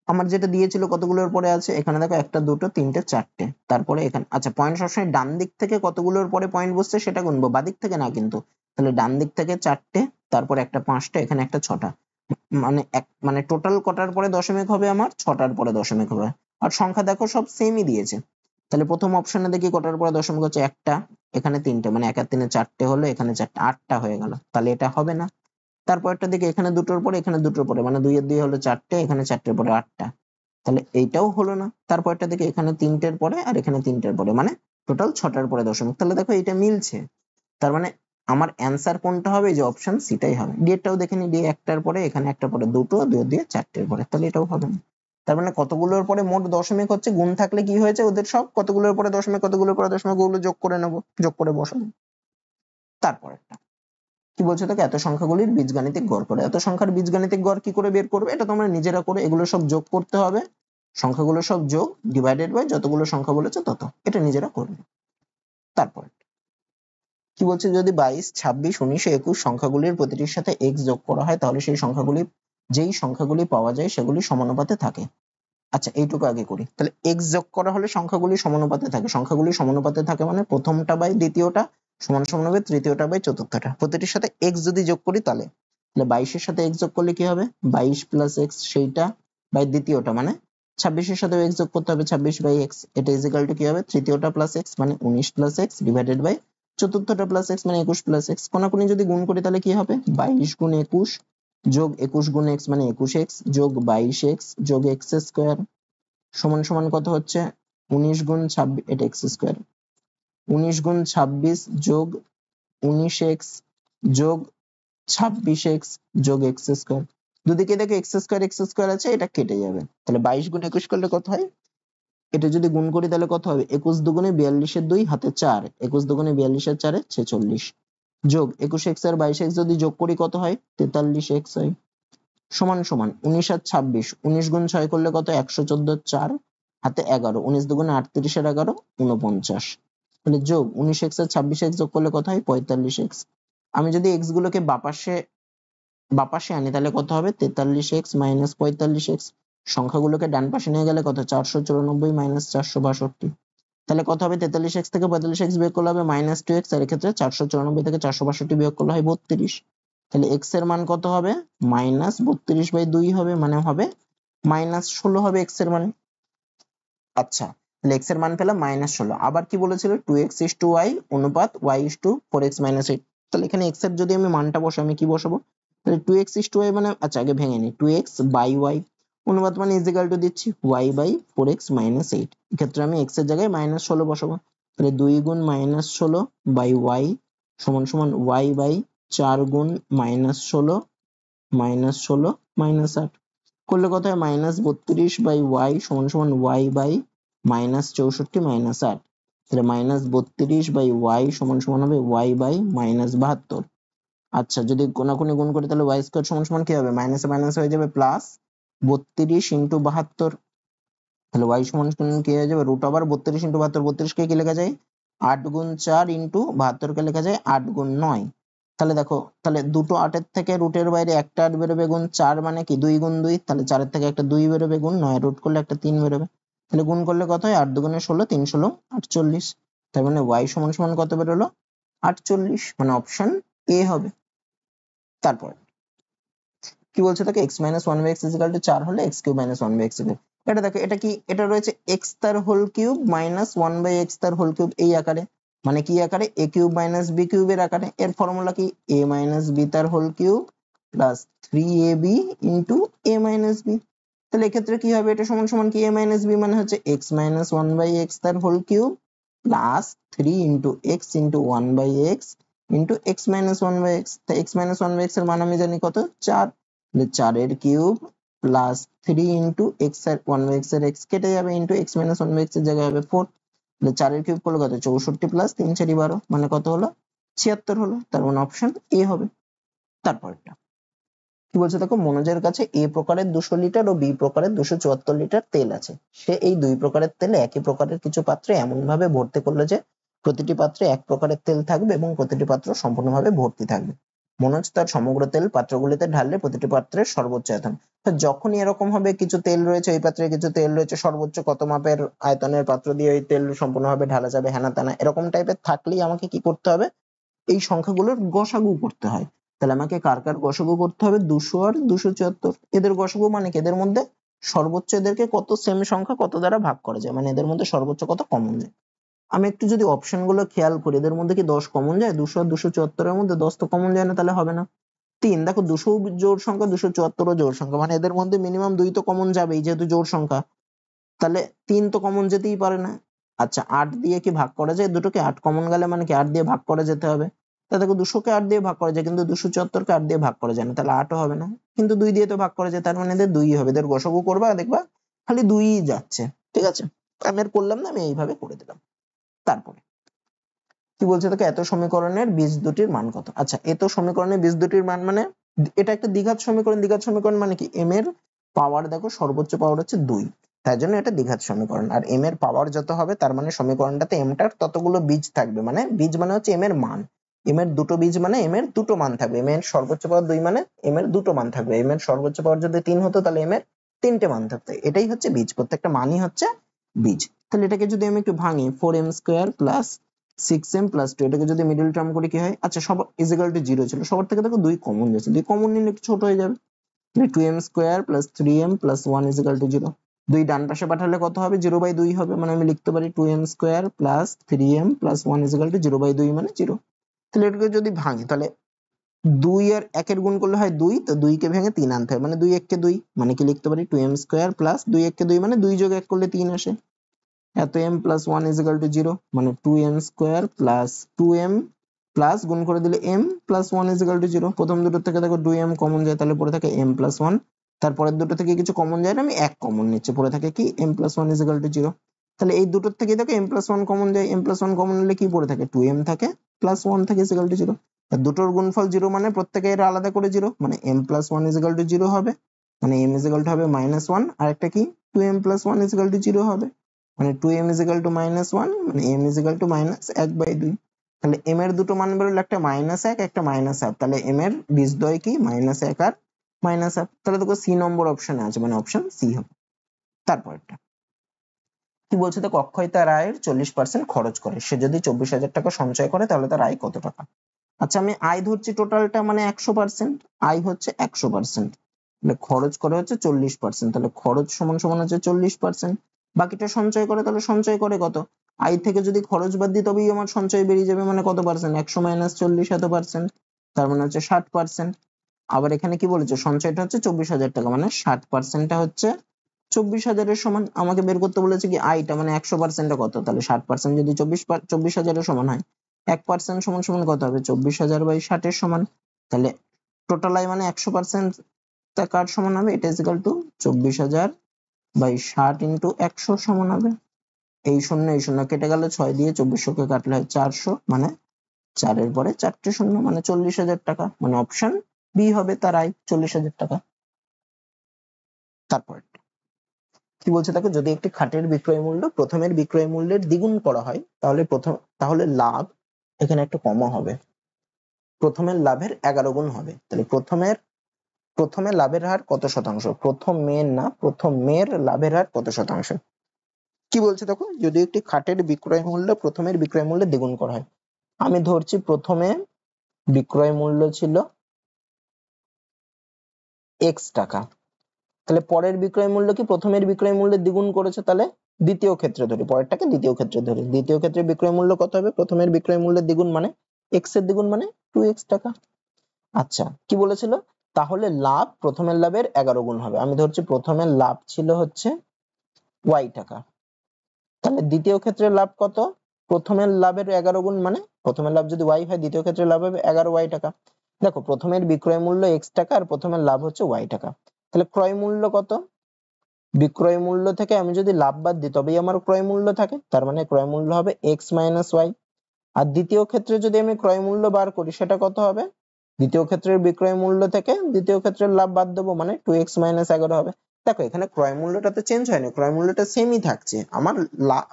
আমার যেটা দিয়েছিল কতগুলোর পরে আছে, এখানে দেখো 1 2 3 4টে, তারপরে এখানে আচ্ছা পয়েন্ট সবসময় ডান দিক থেকে কতগুলোর পরে পয়েন্ট বসছে সেটা গুনবো, বাদিক থেকে না কিন্তু। তাহলে ডান দিক থেকে 4টে, তারপরে একটা 5টা, এখানে একটা 6টা, মানে টোটাল কটার পরে দশমিক হবে, আমার 6টার পরে দশমিক হবে। আর সংখ্যা দেখো সব সেমই দিয়েছে। তাহলে প্রথম অপশনে দেখি কটার পরে দশমিক হচ্ছে, একটা, এখানে 3টে, মানে 1 আর 3 4টে হলো, এখানে 4টে, 8টা হয়ে গেল, তাহলে এটা হবে না। তারপরটা দিকে এখানে দুটোর পরে, এখানে দুটোর পরে, মানে 2 এর 2 হলো 4টে, এখানে 4টের পরে 8টা, তাহলে এইটাও হলো না। তারপরটা দিকে এখানে 3টের পরে আর এখানে 3টের পরে, মানে টোটাল 6টার পরে দশমিক, তাহলে দেখো এটা মিলছে। তার মানে আমার অ্যান্সার কোনটা হবে, যে অপশন সিটাই হবে। ডি এরটাও দেখে নি, ডি একটার পরে, এখানে একটা পরে, দুটো, দুই দিয়ে 4টের পরে, তাহলে এটাও হবে না। তার মানে কতগুলোর পরে মোট দশমিক হচ্ছে, গুণ থাকলে কি হয়েছে ওদের সব, কতগুলোর পরে দশমিক, কতগুলোর পরে দশমিক, ওগুলো যোগ করে নেবো, যোগ করে বসাবো। তারপর একটা কি বলছে দেখো, এত সংখ্যাগুলির বীজগাণিতিক গড় করে, এত সংখ্যার বীজগাণিতিক গড় কি করে বের করবে, এটা তোমরা নিজেরা করে, এগুলো সব যোগ করতে হবে, সংখ্যাগুলো সব যোগ ডিভাইডেড বাই যতগুলো সংখ্যা বলেছে তত, এটা নিজেরা করবে। তারপর কি বলছে, যদি 22, 26, 19, 21 সংখ্যাগুলির প্রতিটির সাথে x যোগ করা হয়, তাহলে সেই সংখ্যাগুলি, যেই সংখ্যাগুলি পাওয়া যায় সেগুলি সমানুপাতে থাকে। আচ্ছা এইটুকু আগে করি, তাহলে x যোগ করা হলে সংখ্যাগুলি সমানুপাতে থাকে, সংখ্যাগুলি সমানুপাতে থাকে মানে প্রথমটা বাই দ্বিতীয়টা সমান সমান হবে তৃতীয়টা বাই চতুর্থটা, প্রতিটির সাথে x যদি যোগ করি তাহলে 22 এর সাথে x যোগ করলে কি হবে, 22 প্লাস x, সেইটা বাই দ্বিতীয়টা, মানে 26 এর সাথে x যোগ করতে হবে, 26 বাই x, এটা ইজ ইকুয়াল টু কি হবে, তৃতীয়টা প্লাস x মানে 19 প্লাস x ডিভাইডেড বাই চতুর্থটা প্লাস x মানে 21 প্লাস x, কোনাকুনি যদি গুণ করি তাহলে কি হবে, 22 গুণ 21 যোগ 21 গুণ x মানে 21x যোগ 22x যোগ x স্কয়ার সমান সমান কত হচ্ছে, 19 গুণ 26, এটা x স্কয়ার, 19 গুণ 26 যোগ 19x যোগ 26x যোগ x স্কয়ার, দুদিকে দেখো x স্কয়ার আছে, এটা কেটে যাবে, তাহলে 22 গুণ 21 করলে কত হয়, এটা যদি গুণ করি তাহলে কত হবে, 21 দুগুণে 42 এর 2 হাতে 4, 21 দুগুণে 42 এর 4 46 যোগ 21x আর 22x যদি যোগ করি কত হয়, 43x হয়, সমান সমান 19 আর 26, 19 গুণ 6 করলে কত, 114, 4 হাতে 11, 19 দুগুণে 38 আর 11 49, তাহলে যোগ 19x আর 26x যোগ করলে কত হয়, 45x। আমি যদি x গুলোকে বাপাশে আনি তাহলে কত হবে, 43x মাইনাস 45x, সংখ্যাগুলোকে ডান পাশে নিয়ে গেলে কত, 494 মাইনাস 462, তাহলে কত হবে, 43x থেকে 45x বিয়োগ করলে হবে মাইনাস 2x, আর এক্ষেত্রে 494 থেকে 462 বিয়োগ করলে হয় 32, তাহলে x এর মান কত হবে, মাইনাস 32/2 হবে, মানে হবে মাইনাস 16 হবে x এর মান। আচ্ছা তাহলে x এর মান পেলাম মাইনাস 16, আবার কি বলেছিল 2x is to y অনুপাত y is to 4x minus 8, তাহলে এখানে x এর যদি আমি মানটা বসাই, আমি কি বসাবো, তাহলে 2x is to y মানে, আচ্ছা আগে ভেঙে নিই, 2x by y অনুপাত মানে ইজ ইকুয়াল টু দিচ্ছি y বাই 4x minus 8, এক্ষেত্রে আমি x এর জায়গায় মাইনাস 16 বসাবো, তাহলে 2 গুণ মাইনাস 16 বাই y সমান সমান y বাই 4 গুণ মাইনাস 16 মাইনাস 8 করলে কত হয়, মাইনাস 32 বাই y সমান সমান y বাই মাইনাস 64 মাইনাস 8, তাহলে মাইনাস 32 বাই y সমান সমান হবে y বাই মাইনাস 72। আচ্ছা যদি কোনাকুনি গুণ করি তাহলে y স্কয়ার সমান সমান কি হবে, মাইনাসে মাইনাস হয়ে যাবে প্লাস 32 ইন্টু 72, তাহলে y সমান সমান কি হয়ে যাবে, রুট ওভার 32 ইন্টু 72, 32 কে কি লেখা যায়, 8 গুণ 4 ইন্টু 72 কে লেখা যায় 8 গুণ 9, তাহলে দেখো, তাহলে দুটো 8 এর থেকে রুটের বাইরে একটা 8 বেরোবে, গুণ 4 মানে কি 2 গুণ 2, তাহলে 4 এর থেকে একটা 2 বেরোবে, গুণ 9 রুট করলে একটা 3 বেরোবে, তাহলে গুণ করলে কত হয়, 8 দুগুণে 16, 3 16 48, তার মানে y সমান সমান কত বেরোলো, 48, মানে অপশন এ হবে। তারপর কি বলছে দেখো, x minus 1 by x is equal to 4 হলে x cube minus 1 by x হবে, এটা দেখো এটা কি, এটা রয়েছে x তার whole cube minus 1 by x তার হোল কিউব এই আকারে, মানে কি আকারে, a কিউব মাইনাস b কিউবের আকারে, এর ফর্মুলা কি, a মাইনাস b তার whole cube plus 3ab into a minus b, তাহলে এক্ষেত্রে কি হবে, এটা সমান সমান কি, a মাইনাস b মানে হচ্ছে x মাইনাস 1 by x তার whole cube plus 3 into x into 1 by x into x minus 1 by x, তাই x মাইনাস 1 by x এর মান আমি জানি কত, 4, 4 এর কিউব প্লাস 3 ইন্টু এক্স এর 1/x এর x কেটে যাবে ইন্টু x মাইনাস 1/x এর জায়গায় হবে 4, তাহলে 4 এর কিউব করলে কত 64 প্লাস 3 4 12 মানে কত হলো 76 হলো, তার মানে অপশন এ হবে। তারপরটা কি বলছে দেখো, মনোজের কাছে এ প্রকারের 200 লিটার ও বি প্রকারের 274 লিটার তেল আছে। সে এই দুই প্রকারের তেলে একই প্রকারের কিছু পাত্রে এমন ভাবে ভর্তি করলো যে প্রতিটি পাত্রে এক প্রকারের তেল থাকবে এবং প্রতিটি পাত্র সম্পূর্ণভাবে ভর্তি থাকবে। মনোজ তার সমগ্র তেল পাত্রগুলিতে ঢাললে প্রতিটি পাত্রের সর্বোচ্চ আয়তন। তো যখনই এরকম হবে কিছু তেল রয়েছে এই পাত্রে কিছু তেল রয়েছে, সর্বোচ্চ কত মাপের আয়তনের পাত্র দিয়ে ওই তেল সম্পূর্ণভাবে ঢালা যাবে হেনা তেনা এরকম টাইপের থাকলেই আমাকে কি করতে হবে, এই সংখ্যাগুলোর গসাগু করতে হয়। তাহলে আমাকে কার কার গসাগু করতে হবে, 200 আর 274, এদের গসাগু মানে কি এদের মধ্যে সর্বোচ্চ এদেরকে কত সেম সংখ্যা কত দ্বারা ভাগ করা যায়, মানে এদের মধ্যে সর্বোচ্চ কত কমন যায়। আমি একটু যদি অপশন গুলো খেয়াল করি এদের মধ্যে কি 10 কমন যায়, 200 আর 274 এর মধ্যে 10 তো কমন যায় না, তাহলে হবে না। 3 দেখো 200 জোড় সংখ্যা 274 ও জোড় সংখ্যা, মানে এদের মধ্যে মিনিমাম 2 তো কমন যাবেই যেহেতু জোড় সংখ্যা, তাহলে 3 তো কমন যেতেই পারে না। আচ্ছা 8 দিয়ে কি ভাগ করা যায় দুটোকে, 8 কমন গেলে মানে কি 8 দিয়ে ভাগ করে যেতে হবে, তা দেখো 200 কে 8 দিয়ে ভাগ করা যায় কিন্তু 274 কে 8 দিয়ে ভাগ করা যায় না, তাহলে 8 ও হবে না, কিন্তু 2 দিয়ে তো ভাগ করা যায় তার মানে এদের 2 হবে, এদের গসাগু করবা দেখবা খালি 2ই যাচ্ছে। ঠিক আছে, আমি আর করলাম না, আমি এইভাবে করে দিলাম। তারপরে কি বলছে দেখো, এত সমীকরণের বীজ দুটির মান কত। আচ্ছা এত সমীকরণের বীজ দুটির মান মানে এটা একটা দ্বিঘাত সমীকরণ, দ্বিঘাত সমীকরণ মানে কি এম এর পাওয়ার দেখো সর্বোচ্চ পাওয়ার হচ্ছে 2, তাই জন্য এটা দ্বিঘাত সমীকরণ। আর এম এর পাওয়ার যত হবে তার মানে সমীকরণটাতে এম টার ততগুলো বীজ থাকবে, মানে বীজ মানে হচ্ছে এম এর মান, এম এর দুটো বীজ মানে এম এর দুটো মান থাকবে, এম এর সর্বোচ্চ পাওয়ার 2 মানে এম এর দুটো মান থাকবে, এম এর সর্বোচ্চ পাওয়ার যদি 3 হতো তাহলে এম এর 3টে মান থাকতো, এটাই হচ্ছে বীজ, প্রত্যেকটা মানই হচ্ছে বীজ। তাহলে এটাকে যদি আমি একটু ভাঙি 4m square plus 6m plus 2, এটাকে যদি মিডল টার্ম করি কি হয়, আচ্ছা সব ইজিক্যাল টু 0 ছিল, সবার থেকে দেখো 2 কমন যাচ্ছে, 2 কমন নিলে একটু ছোট হয়ে যাবে, 2m square plus 3m plus 1 equal to 0, 2 ডান পাশে পাঠালে কত হবে 0/2 হবে, মানে আমি লিখতে পারি 2m square plus 3m plus 1 equal to 0/2 মানে 0। তাহলে এটাকে যদি ভাঙি তাহলে 2 আর 1 এর গুণ করলে হয় 2, তো 2 কে ভেঙে 3 আনতে হবে, মানে 2 1 কে 2, মানে কি লিখতে পারি 2m স্কয়ার প্লাস 2 1 কে 2 মানে 2 যোগ 1 করলে 3 আসে, এত m plus 1 is equal two 0, মানে 2m square plus 2m plus গুণ করে দিলে m plus 1 is equal two 0। প্রথম দুটো থেকে দেখো 2m কমন যায় তাহলে পড়ে থাকে m প্লাস 1, তারপরের দুটো থেকে কিছু কমন যায় না আমি 1 কমন নিচ্ছি, পড়ে থাকে কি m plus 1 is equal two 0। তাহলে এই দুটোর থেকে দেখো m প্লাস 1 কমন যায়, m প্লাস 1 কমন নিলে কি পড়ে থাকে 2m থাকে প্লাস 1 থাকে ইজ ইকুয়াল টু 0। আর দুটোর গুণফল 0 মানে প্রত্যেকের আলাদা করে 0, মানে m plus 1 is equal two 0 হবে, মানে m ইজ ইকুয়াল টু হবে -1, আর একটা কি 2m plus 1 is equal two 0 হবে, মানে 2m is equal to -1, মানে m is equal to -1/2। তাহলে m এর দুটো মান বেরোলো, একটা -1 একটা -1, তাহলে m এর বীজদ্বয় কি -1 আর -1, তাহলে দেখো সি নম্বর অপশনে আছে, মানে অপশন সি হবে। তারপরটা কি বলছে দেখো, অক্ষয় তার আয়ের 40% খরচ করে, সে যদি 24,000 টাকা সঞ্চয় করে তাহলে তার আয় কত টাকা। আচ্ছা আমি আয় ধরছি টোটালটা মানে 100%, আয় হচ্ছে 100%, তাহলে খরচ করে হচ্ছে 40%, তাহলে খরচ সমান সমান হচ্ছে 40%, বাকিটা সঞ্চয় করে তাহলে সঞ্চয় করে কত, আয় থেকে যদি খরচ বাদ দিই তবেই আমার সঞ্চয় বেরিয়ে যাবে, মানে কত পার্সেন্ট 100 মাইনাস 40 এত পার্সেন্ট, তার মানে হচ্ছে 60%। আবার এখানে কি বলেছে সঞ্চয়টা হচ্ছে 24,000 টাকা, মানে 60%টা হচ্ছে 24,000 এর সমান। আমাকে বের করতে বলেছে কি আয়টা, মানে 100%টা কত, তাহলে 60% যদি 24,000 এর সমান হয় 1% সমান সমান কত হবে 24,000/60 এর সমান, তাহলে টোটাল আয় মানে 100% তা কার সমান হবে, এটা ইজ ইকুয়াল টু 24,000/60 ইন্টু 100 সমান হবে, এই শূন্য কেটে গেল, 6 দিয়ে 2400 কে কাটলে হয় 400, মানে 4 এর পরে 4টে শূন্য, মানে 40,000 টাকা, মানে অপশন বি হবে তার আয় 40,000 টাকা। তারপর কি বলছে দেখো, যদি একটি খাটের বিক্রয় মূল্য প্রথমের বিক্রয় মূল্যের দ্বিগুণ করা হয় তাহলে লাভ, এখানে একটা কমা হবে, প্রথমের লাভের 11 গুণ হবে, তাহলে প্রথমে লাভের হার কত শতাংশ, প্রথমের লাভের হার কত শতাংশ। কি বলছে দেখো, যদি একটি খাটের বিক্রয় মূল্য প্রথমের বিক্রয় মূল্যে দ্বিগুণ করা হয়, আমি ধরছি প্রথমে বিক্রয় মূল্য ছিল x টাকা, তাহলে পরের বিক্রয় মূল্য কি প্রথমের বিক্রয় মূল্যের দ্বিগুণ করেছে, তাহলে দ্বিতীয় ক্ষেত্রে ধরি, পরেরটাকে দ্বিতীয় ক্ষেত্রে ধরি, দ্বিতীয় ক্ষেত্রে বিক্রয় মূল্য কত হবে, প্রথমের বিক্রয় মূল্যের দ্বিগুণ মানে x এর দ্বিগুণ মানে 2x টাকা। আচ্ছা কি বলেছিল, তাহলে লাভ প্রথমের লাভের 11 গুণ হবে, আমি ধরছি প্রথমের লাভ ছিল হচ্ছে y টাকা, তাহলে দ্বিতীয় ক্ষেত্রে লাভ কত, প্রথমের লাভের 11 গুণ, মানে প্রথমের লাভ যদি y হয় দ্বিতীয় ক্ষেত্রে লাভ হবে 11y টাকা। দেখো প্রথমের বিক্রয় মূল্য x টাকা আর প্রথমের লাভ হচ্ছে y টাকা, তাহলে ক্রয় মূল্য কত? বিক্রয় মূল্য থেকে আমি যদি লাভ বাদ দিই তবেই আমার ক্রয় মূল্য থাকে, তার মানে ক্রয় মূল্য হবে x মাইনাস ওয়াই। আর দ্বিতীয় ক্ষেত্রে যদি আমি ক্রয় মূল্য বার করি সেটা কত হবে? দ্বিতীয় ক্ষেত্রের বিক্রয় মূল্য থেকে দ্বিতীয় ক্ষেত্রের লাভ বাদ দেবো, মানে 2x মাইনাস 11 হবে। দেখো এখানে ক্রয় মূল্যটা তো চেঞ্জ হয়নি, ক্রয় মূল্যটা সেমই থাকছে।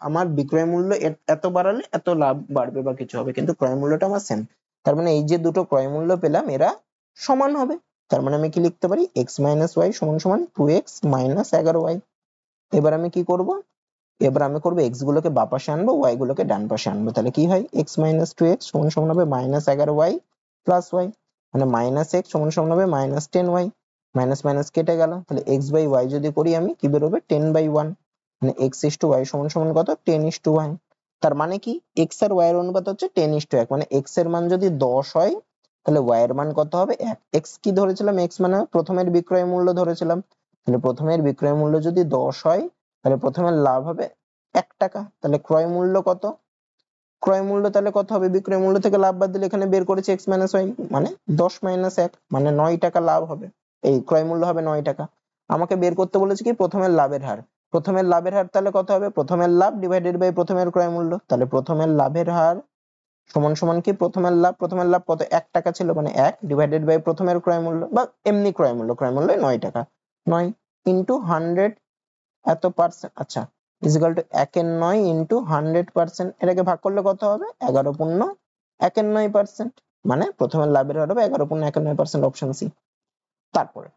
আমার বিক্রয় মূল্য এত বাড়ালে এত লাভ বাড়বে বা কিছু হবে, কিন্তু ক্রয় মূল্যটা আমার সেম। তার মানে এই যে দুটো ক্রয় মূল্য পেলাম এরা সমান হবে। তার মানে আমি কি লিখতে পারি? x মাইনাস ওয়াই সমান সমান 2x মাইনাস 11y। এবার আমি কি করব? এবার আমি করবো x গুলোকে বাঁ পাশে আনবো, y গুলোকে ডান পাশে আনবো। তাহলে কি হয়? x মাইনাস 2x সমান সমান হবে মাইনাস 11y প্লাস y, মানে মাইনাস x সমান সমান হবে মাইনাস 10y। মাইনাস মাইনাস কেটে গেল, তাহলে x বাই y যদি করি আমি কি বেরোবে? 10/1, মানে x ইস টু y সমান সমান কত? 10 ইস টু 1। তার মানে কি x আর y এর অনুপাত হচ্ছে 10 ইস টু 1, মানে x এর মান যদি 10 হয় তাহলে y এর মান কত হবে? 1। x কি ধরেছিলাম? x মানে প্রথমের বিক্রয় মূল্য ধরেছিলাম, তাহলে প্রথমের বিক্রয় মূল্য যদি 10 হয় তাহলে প্রথমের লাভ হবে 1 টাকা। তাহলে ক্রয় মূল্য কত? ক্রয় মূল্য তাহলে কত হবে? বিক্রয় মূল্য থেকে লাভ বাদ দিলে এখানে বের করেছি x মাইনাস y, মানে 10 মাইনাস 1, মানে 9 টাকা লাভ হবে। এই ক্রয় মূল্য হবে 9 টাকা। আমাকে বের করতে বলেছে কি? প্রথমের লাভের হার। প্রথমের লাভের হার তাহলে কত হবে? প্রথমের লাভ ডিভাইডেড বাই প্রথমের ক্রয় মূল্য। তাহলে প্রথমের লাভের হার সমান সমান কি? প্রথমের লাভ, প্রথমের লাভ কত? 1 টাকা ছিল, মানে 1 ডিভাইডেড বাই প্রথমের ক্রয় মূল্য বা এমনি ক্রয় মূল্য, ক্রয় মূল্য 9 টাকা। 9 ইনটু 100 এত পার্সেন্ট, আচ্ছা, ইজিক্যাল টু 1/9 ইনটু 100%। এটাকে ভাগ করলে কত হবে? 11/1/9%, মানে প্রথমের লাভের হার হবে 11/1/9%, অপশন সি। তারপরে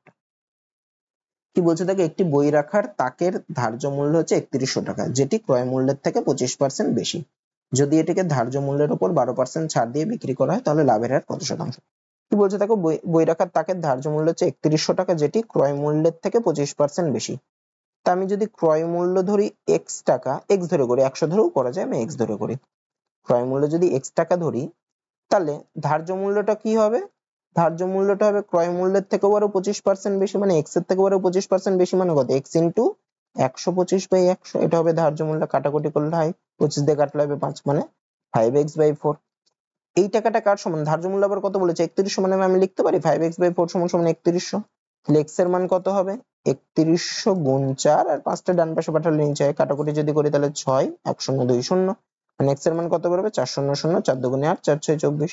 কি বলছে দেখো, একটি বই রাখার তাকের ধার্য মূল্য হচ্ছে 3100 টাকা, যেটি ক্রয় মূল্যের থেকে 25% বেশি। যদি এটিকে ধার্য মূল্যের উপর 12% ছাড় দিয়ে বিক্রি করা হয় তাহলে লাভের হার কত শতাংশ? কি বলছে দেখো, বই রাখার তাকের ধার্য মূল্য হচ্ছে 3100 টাকা, যেটি ক্রয় মূল্যের থেকে 25% বেশি। তা আমি যদি ক্রয় মূল্য ধরি x টাকা, x ধরে করি, 100 ধরেও করা যায়, আমি x ধরে করি। ক্রয় মূল্য যদি x টাকা ধরি তাহলে ধার্য মূল্যটা কি হবে? ধার্য মূল্যটা হবে ক্রয় মূল্যের থেকে আরো 25% বেশি, মানে x এর থেকে আরো 25% বেশি, মানে কত? x ইন্টু 125/100, এটা হবে ধার্য মূল্য। কাটাকুটি করলে হয় 25 দিয়ে কাটলে হবে 5, মানে 5x/4। এই টাকাটা কার সমান? ধার্য মূল্য আবার কত বলেছে? 3100, মানে আমি লিখতে পারি 5x/4 সমান সমান 3100। তাহলে x এর মান কত হবে? 3100 গুণ 4, আর 5টা ডান পাশে পাঠালে নিচে হয়। কাটাকুটি যদি করি তাহলে 6 1 0 2 0, মানে x এর মান কত বেরোবে? 4 0 0, 4 2 8, 4 6 24।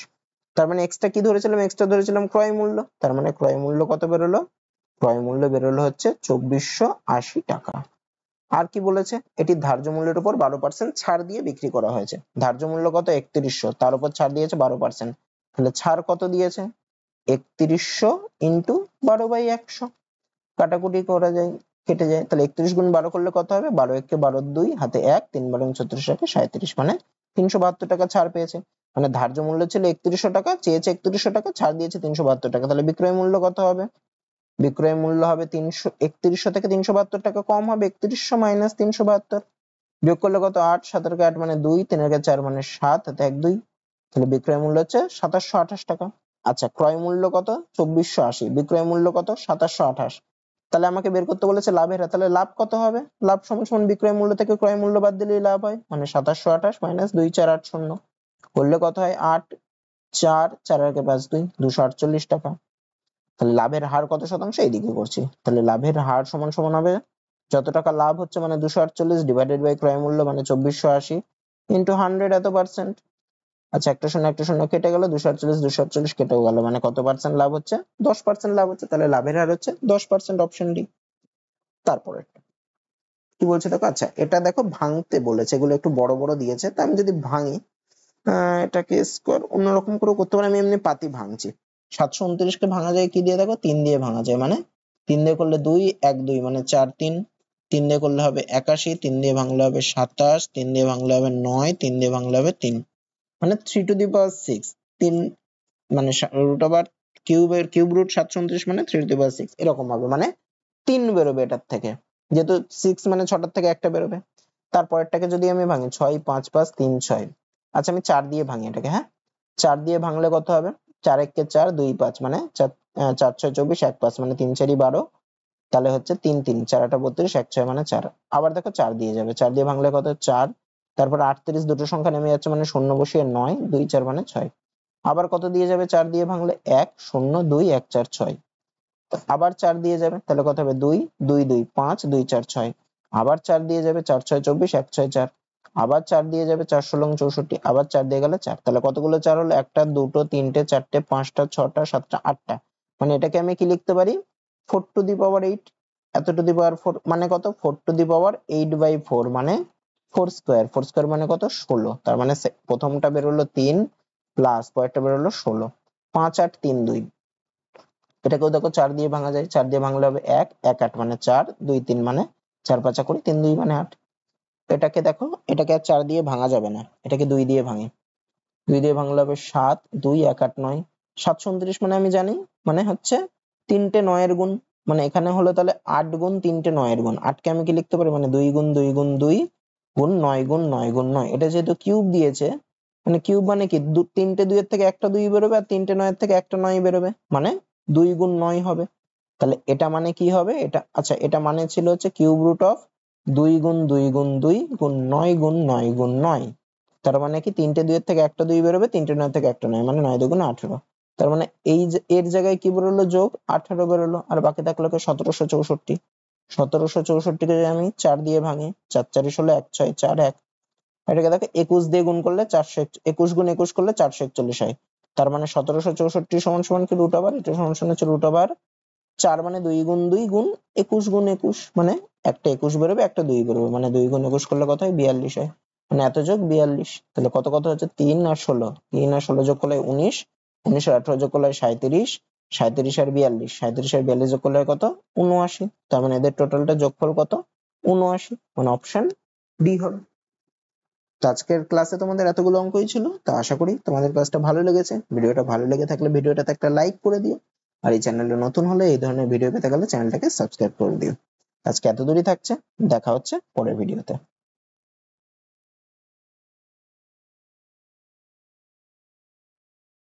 তার মানে x টা কি ধরেছিলাম? x টা ধরেছিলাম ক্রয় মূল্য। তার মানে ক্রয় মূল্য কত বেরোলো? ক্রয় মূল্য বেরোলো হচ্ছে 2480 টাকা। আর কি বলেছে? এটি ধার্য মূল্যের উপর 12% ছাড় দিয়ে বিক্রি করা হয়েছে। ধার্য মূল্য কত? 3100, তার উপর ছাড় দিয়েছে 12%, তাহলে ছাড় কত দিয়েছে? 3100 ইন্টু 12/100। কাটাকুটি করা যায়, কেটে যায়, তাহলে 31 গুণ 12 করলে কত হবে? 12 1 কে 12 2, হাতে 1, 3 12 36 1 37, মানে 372 টাকা ছাড় পেয়েছে। মানে ধার্য মূল্য ছিল 3100 টাকা, চেয়েছে 3100 টাকা, ছাড় দিয়েছে 372 টাকা। তাহলে বিক্রয় মূল্য কত হবে? বিক্রয় মূল্য হবে 3100 থেকে 372 টাকা কম হবে 3100 মাইনাস 372। বিয়োগ করলে কত? 8, 17 কে 8 মানে 2, 3 এর 4 মানে 7, হাতে 1 2। তাহলে বিক্রয় মূল্য হচ্ছে 2728 টাকা। আচ্ছা, ক্রয় মূল্য কত? 2480, বিক্রয় মূল্য কত? 2728। তাহলে আমাকে বের করতে বলেছে লাভের হার, তাহলে লাভ কত হবে? লাভ সমান সমান বিক্রয় মূল্য থেকে ক্রয় মূল্য বাদ দিলেই লাভ হয়, মানে 2728 মাইনাস 2480 করলে কত হয়? 8 4 4 এর 5 2, 248 টাকা। তাহলে লাভের হার কত শতাংশ? এইদিকে করছি, তাহলে লাভের হার সমান সমান হবে যত টাকা লাভ হচ্ছে মানে 248 ডিভাইডেড বাই ক্রয় মূল্য মানে 2480 ইন্টু 100 এত পার্সেন্ট। আচ্ছা, একটা শূন্য কেটে গেল, 248 কেটেও গেল, মানে কত পার্সেন্ট লাভ হচ্ছে? 10% লাভ হচ্ছে। তাহলে লাভের হার হচ্ছে 10%, অপশন ডি। তারপরে কি বলছে দেখো, আচ্ছা এটা দেখো ভাঙতে বলেছে, এগুলো একটু বড় বড় দিয়েছে, তা আমি যদি ভাঙি এটাকে স্কোয়ার অন্যরকম করে করতে পারি। আমি এমনি পাতি ভাঙছি। 729 কে ভাঙা যায় কি দিয়ে? দেখো 3 দিয়ে ভাঙা যায়, মানে 3 দিয়ে করলে 2 1 2, মানে 4 3, 3 দিয়ে করলে হবে 81, 3 দিয়ে ভাঙলে হবে 27, 3 দিয়ে ভাঙলে হবে 9, 3 দিয়ে ভাঙলে হবে 3, মানে 3 টু দি পাওয়ার 6। 3 মানে রুট ওভার কিউব রুট 729, মানে 3 টু দি পাওয়ার 6 এরকম হবে, মানে 3 বেরোবে এটার থেকে, যেহেতু 6 মানে 6টার থেকে একটা বেরোবে। তারপরেরটাকে যদি আমি ভাঙি 6 5 5 3 6, আচ্ছা আমি 4 দিয়ে ভাঙি এটাকে, হ্যাঁ 4 দিয়ে ভাঙলে কত হবে? 4 1 কে 4 2 5, মানে 4 4 6 24 1 5, মানে 3 4 12, তাহলে হচ্ছে 3 3 4 8 32 1 6, মানে 4। আবার দেখো 4 দিয়ে যাবে, 4 দিয়ে ভাঙলে কত? 4, তারপর 38 দুটো সংখ্যা নেমে যাচ্ছে, মানে শূন্য বসিয়ে 9 2 4, মানে 6। আবার কত দিয়ে যাবে 4 দিয়ে ভাঙলে 1 0 2 1 4 6, আবার 4 দিয়ে যাবে তাহলে কত হবে 2 2 2 5 2 4 6, আবার 4 দিয়ে যাবে 4 6 24 1 6 4, আবার 4 দিয়ে যাবে 4 16 64, আবার 4 দিয়ে গেলে 4, তাহলে কতগুলো 4 হলো একটা দুটো তিনটে চারটে পাঁচটা ছটা সাতটা আটটা, মানে এটাকে আমি কি লিখতে পারি 4 টু দি পাওয়ার 8, এত টু দি পাওয়ার 4 মানে কত 4 টু দি পাওয়ার 8/4 মানে 4 স্কয়ার, 4 স্কয়ার মানে কত 16, তার মানে প্রথমটা বের হলো 3 প্লাস পরেরটা বের হলো 16, 5 8 3 2, এটাকেও দেখো 4 দিয়ে ভাঙা যায়, 4 দিয়ে ভাঙলে হবে 1 1 8 মানে 4 2 3 মানে 4 5 করে 3 2 মানে 8, এটাকে দেখো এটাকে আর 4 দিয়ে ভাঙা যাবে না, এটাকে 2 দিয়ে ভাঙে, 2 দিয়ে ভাঙলে হবে 7 2 1 8 9, 729 মানে আমি জানি মানে হচ্ছে তিনটে 9 এর গুণ, মানে এখানে হলো তাহলে 8 গুণ তিনটে 9 এর গুণ, 8 কে আমি কি লিখতে পারি মানে 2 গুণ 2 গুণ 2 গুণ 9 গুণ 9 গুণ 9, এটা যেহেতু কিউব দিয়েছে মানে কিউব মানে কি তিনটে 2 এর থেকে একটা 2 বেরোবে আর তিনটে 9 এর থেকে একটা 9 বেরোবে, মানে 2 গুণ 9 হবে, তাহলে এটা মানে কি হবে এটা, আচ্ছা এটা মানে ছিল হচ্ছে কিউব রুট অফ 2 গুণ 2 গুণ 2 গুণ 9 গুণ 9 গুণ 9, তার মানে কি তিনটে 2 এর থেকে একটা 2 বেরোবে, তিনটে 9 থেকে একটা 9 মানে 9 2 18, তার মানে এই যে এর জায়গায় কি বেরোলো যোগ 18 বেরোলো, আর বাকি থাকলো 1764, 1764 কে যদি আমি 4 দিয়ে ভাঙি 4 4 16 1 6 4 1, এটাকে দেখো 21 দিয়ে গুণ করলে 421 গুণ 21 করলে 441 হয়, তার মানে 1764 সমান সমান কি রুট ওভার, এটা সমান সমান হচ্ছে রুট ওভার 4 মানে 2 গুণ 2 গুণ 21 গুণ 21, মানে একটা 21 বেরোবে একটা 2 বেরোবে, মানে 2 গুণ 21 করলে কত হয় 42 হয়, মানে এত যোগ 42, তাহলে কত কত হচ্ছে 3 আর 16, 3 আর 16 যোগ করলে 19, 19 আর 18 যোগ করলে 37, 37 আর 42, 37 আর 42 যোগ করলে কত 79, তার মানে এদের টোটালটা যোগফল কত 79, মানে অপশন ডি হবে। তো আজকের ক্লাসে তোমাদের এতগুলো অঙ্কই ছিল, তো আশা করি তোমাদের ক্লাসটা ভালো লেগেছে, ভিডিওটা ভালো লেগে থাকলে ভিডিওটাতে একটা লাইক করে দিও, আর এই চ্যানেলে নতুন হলে এই ধরনের ভিডিও পেতে গেলে চ্যানেলটাকে সাবস্ক্রাইব করে দিও। আজকে এত দূরই থাকছে, দেখা হচ্ছে পরের ভিডিওতে।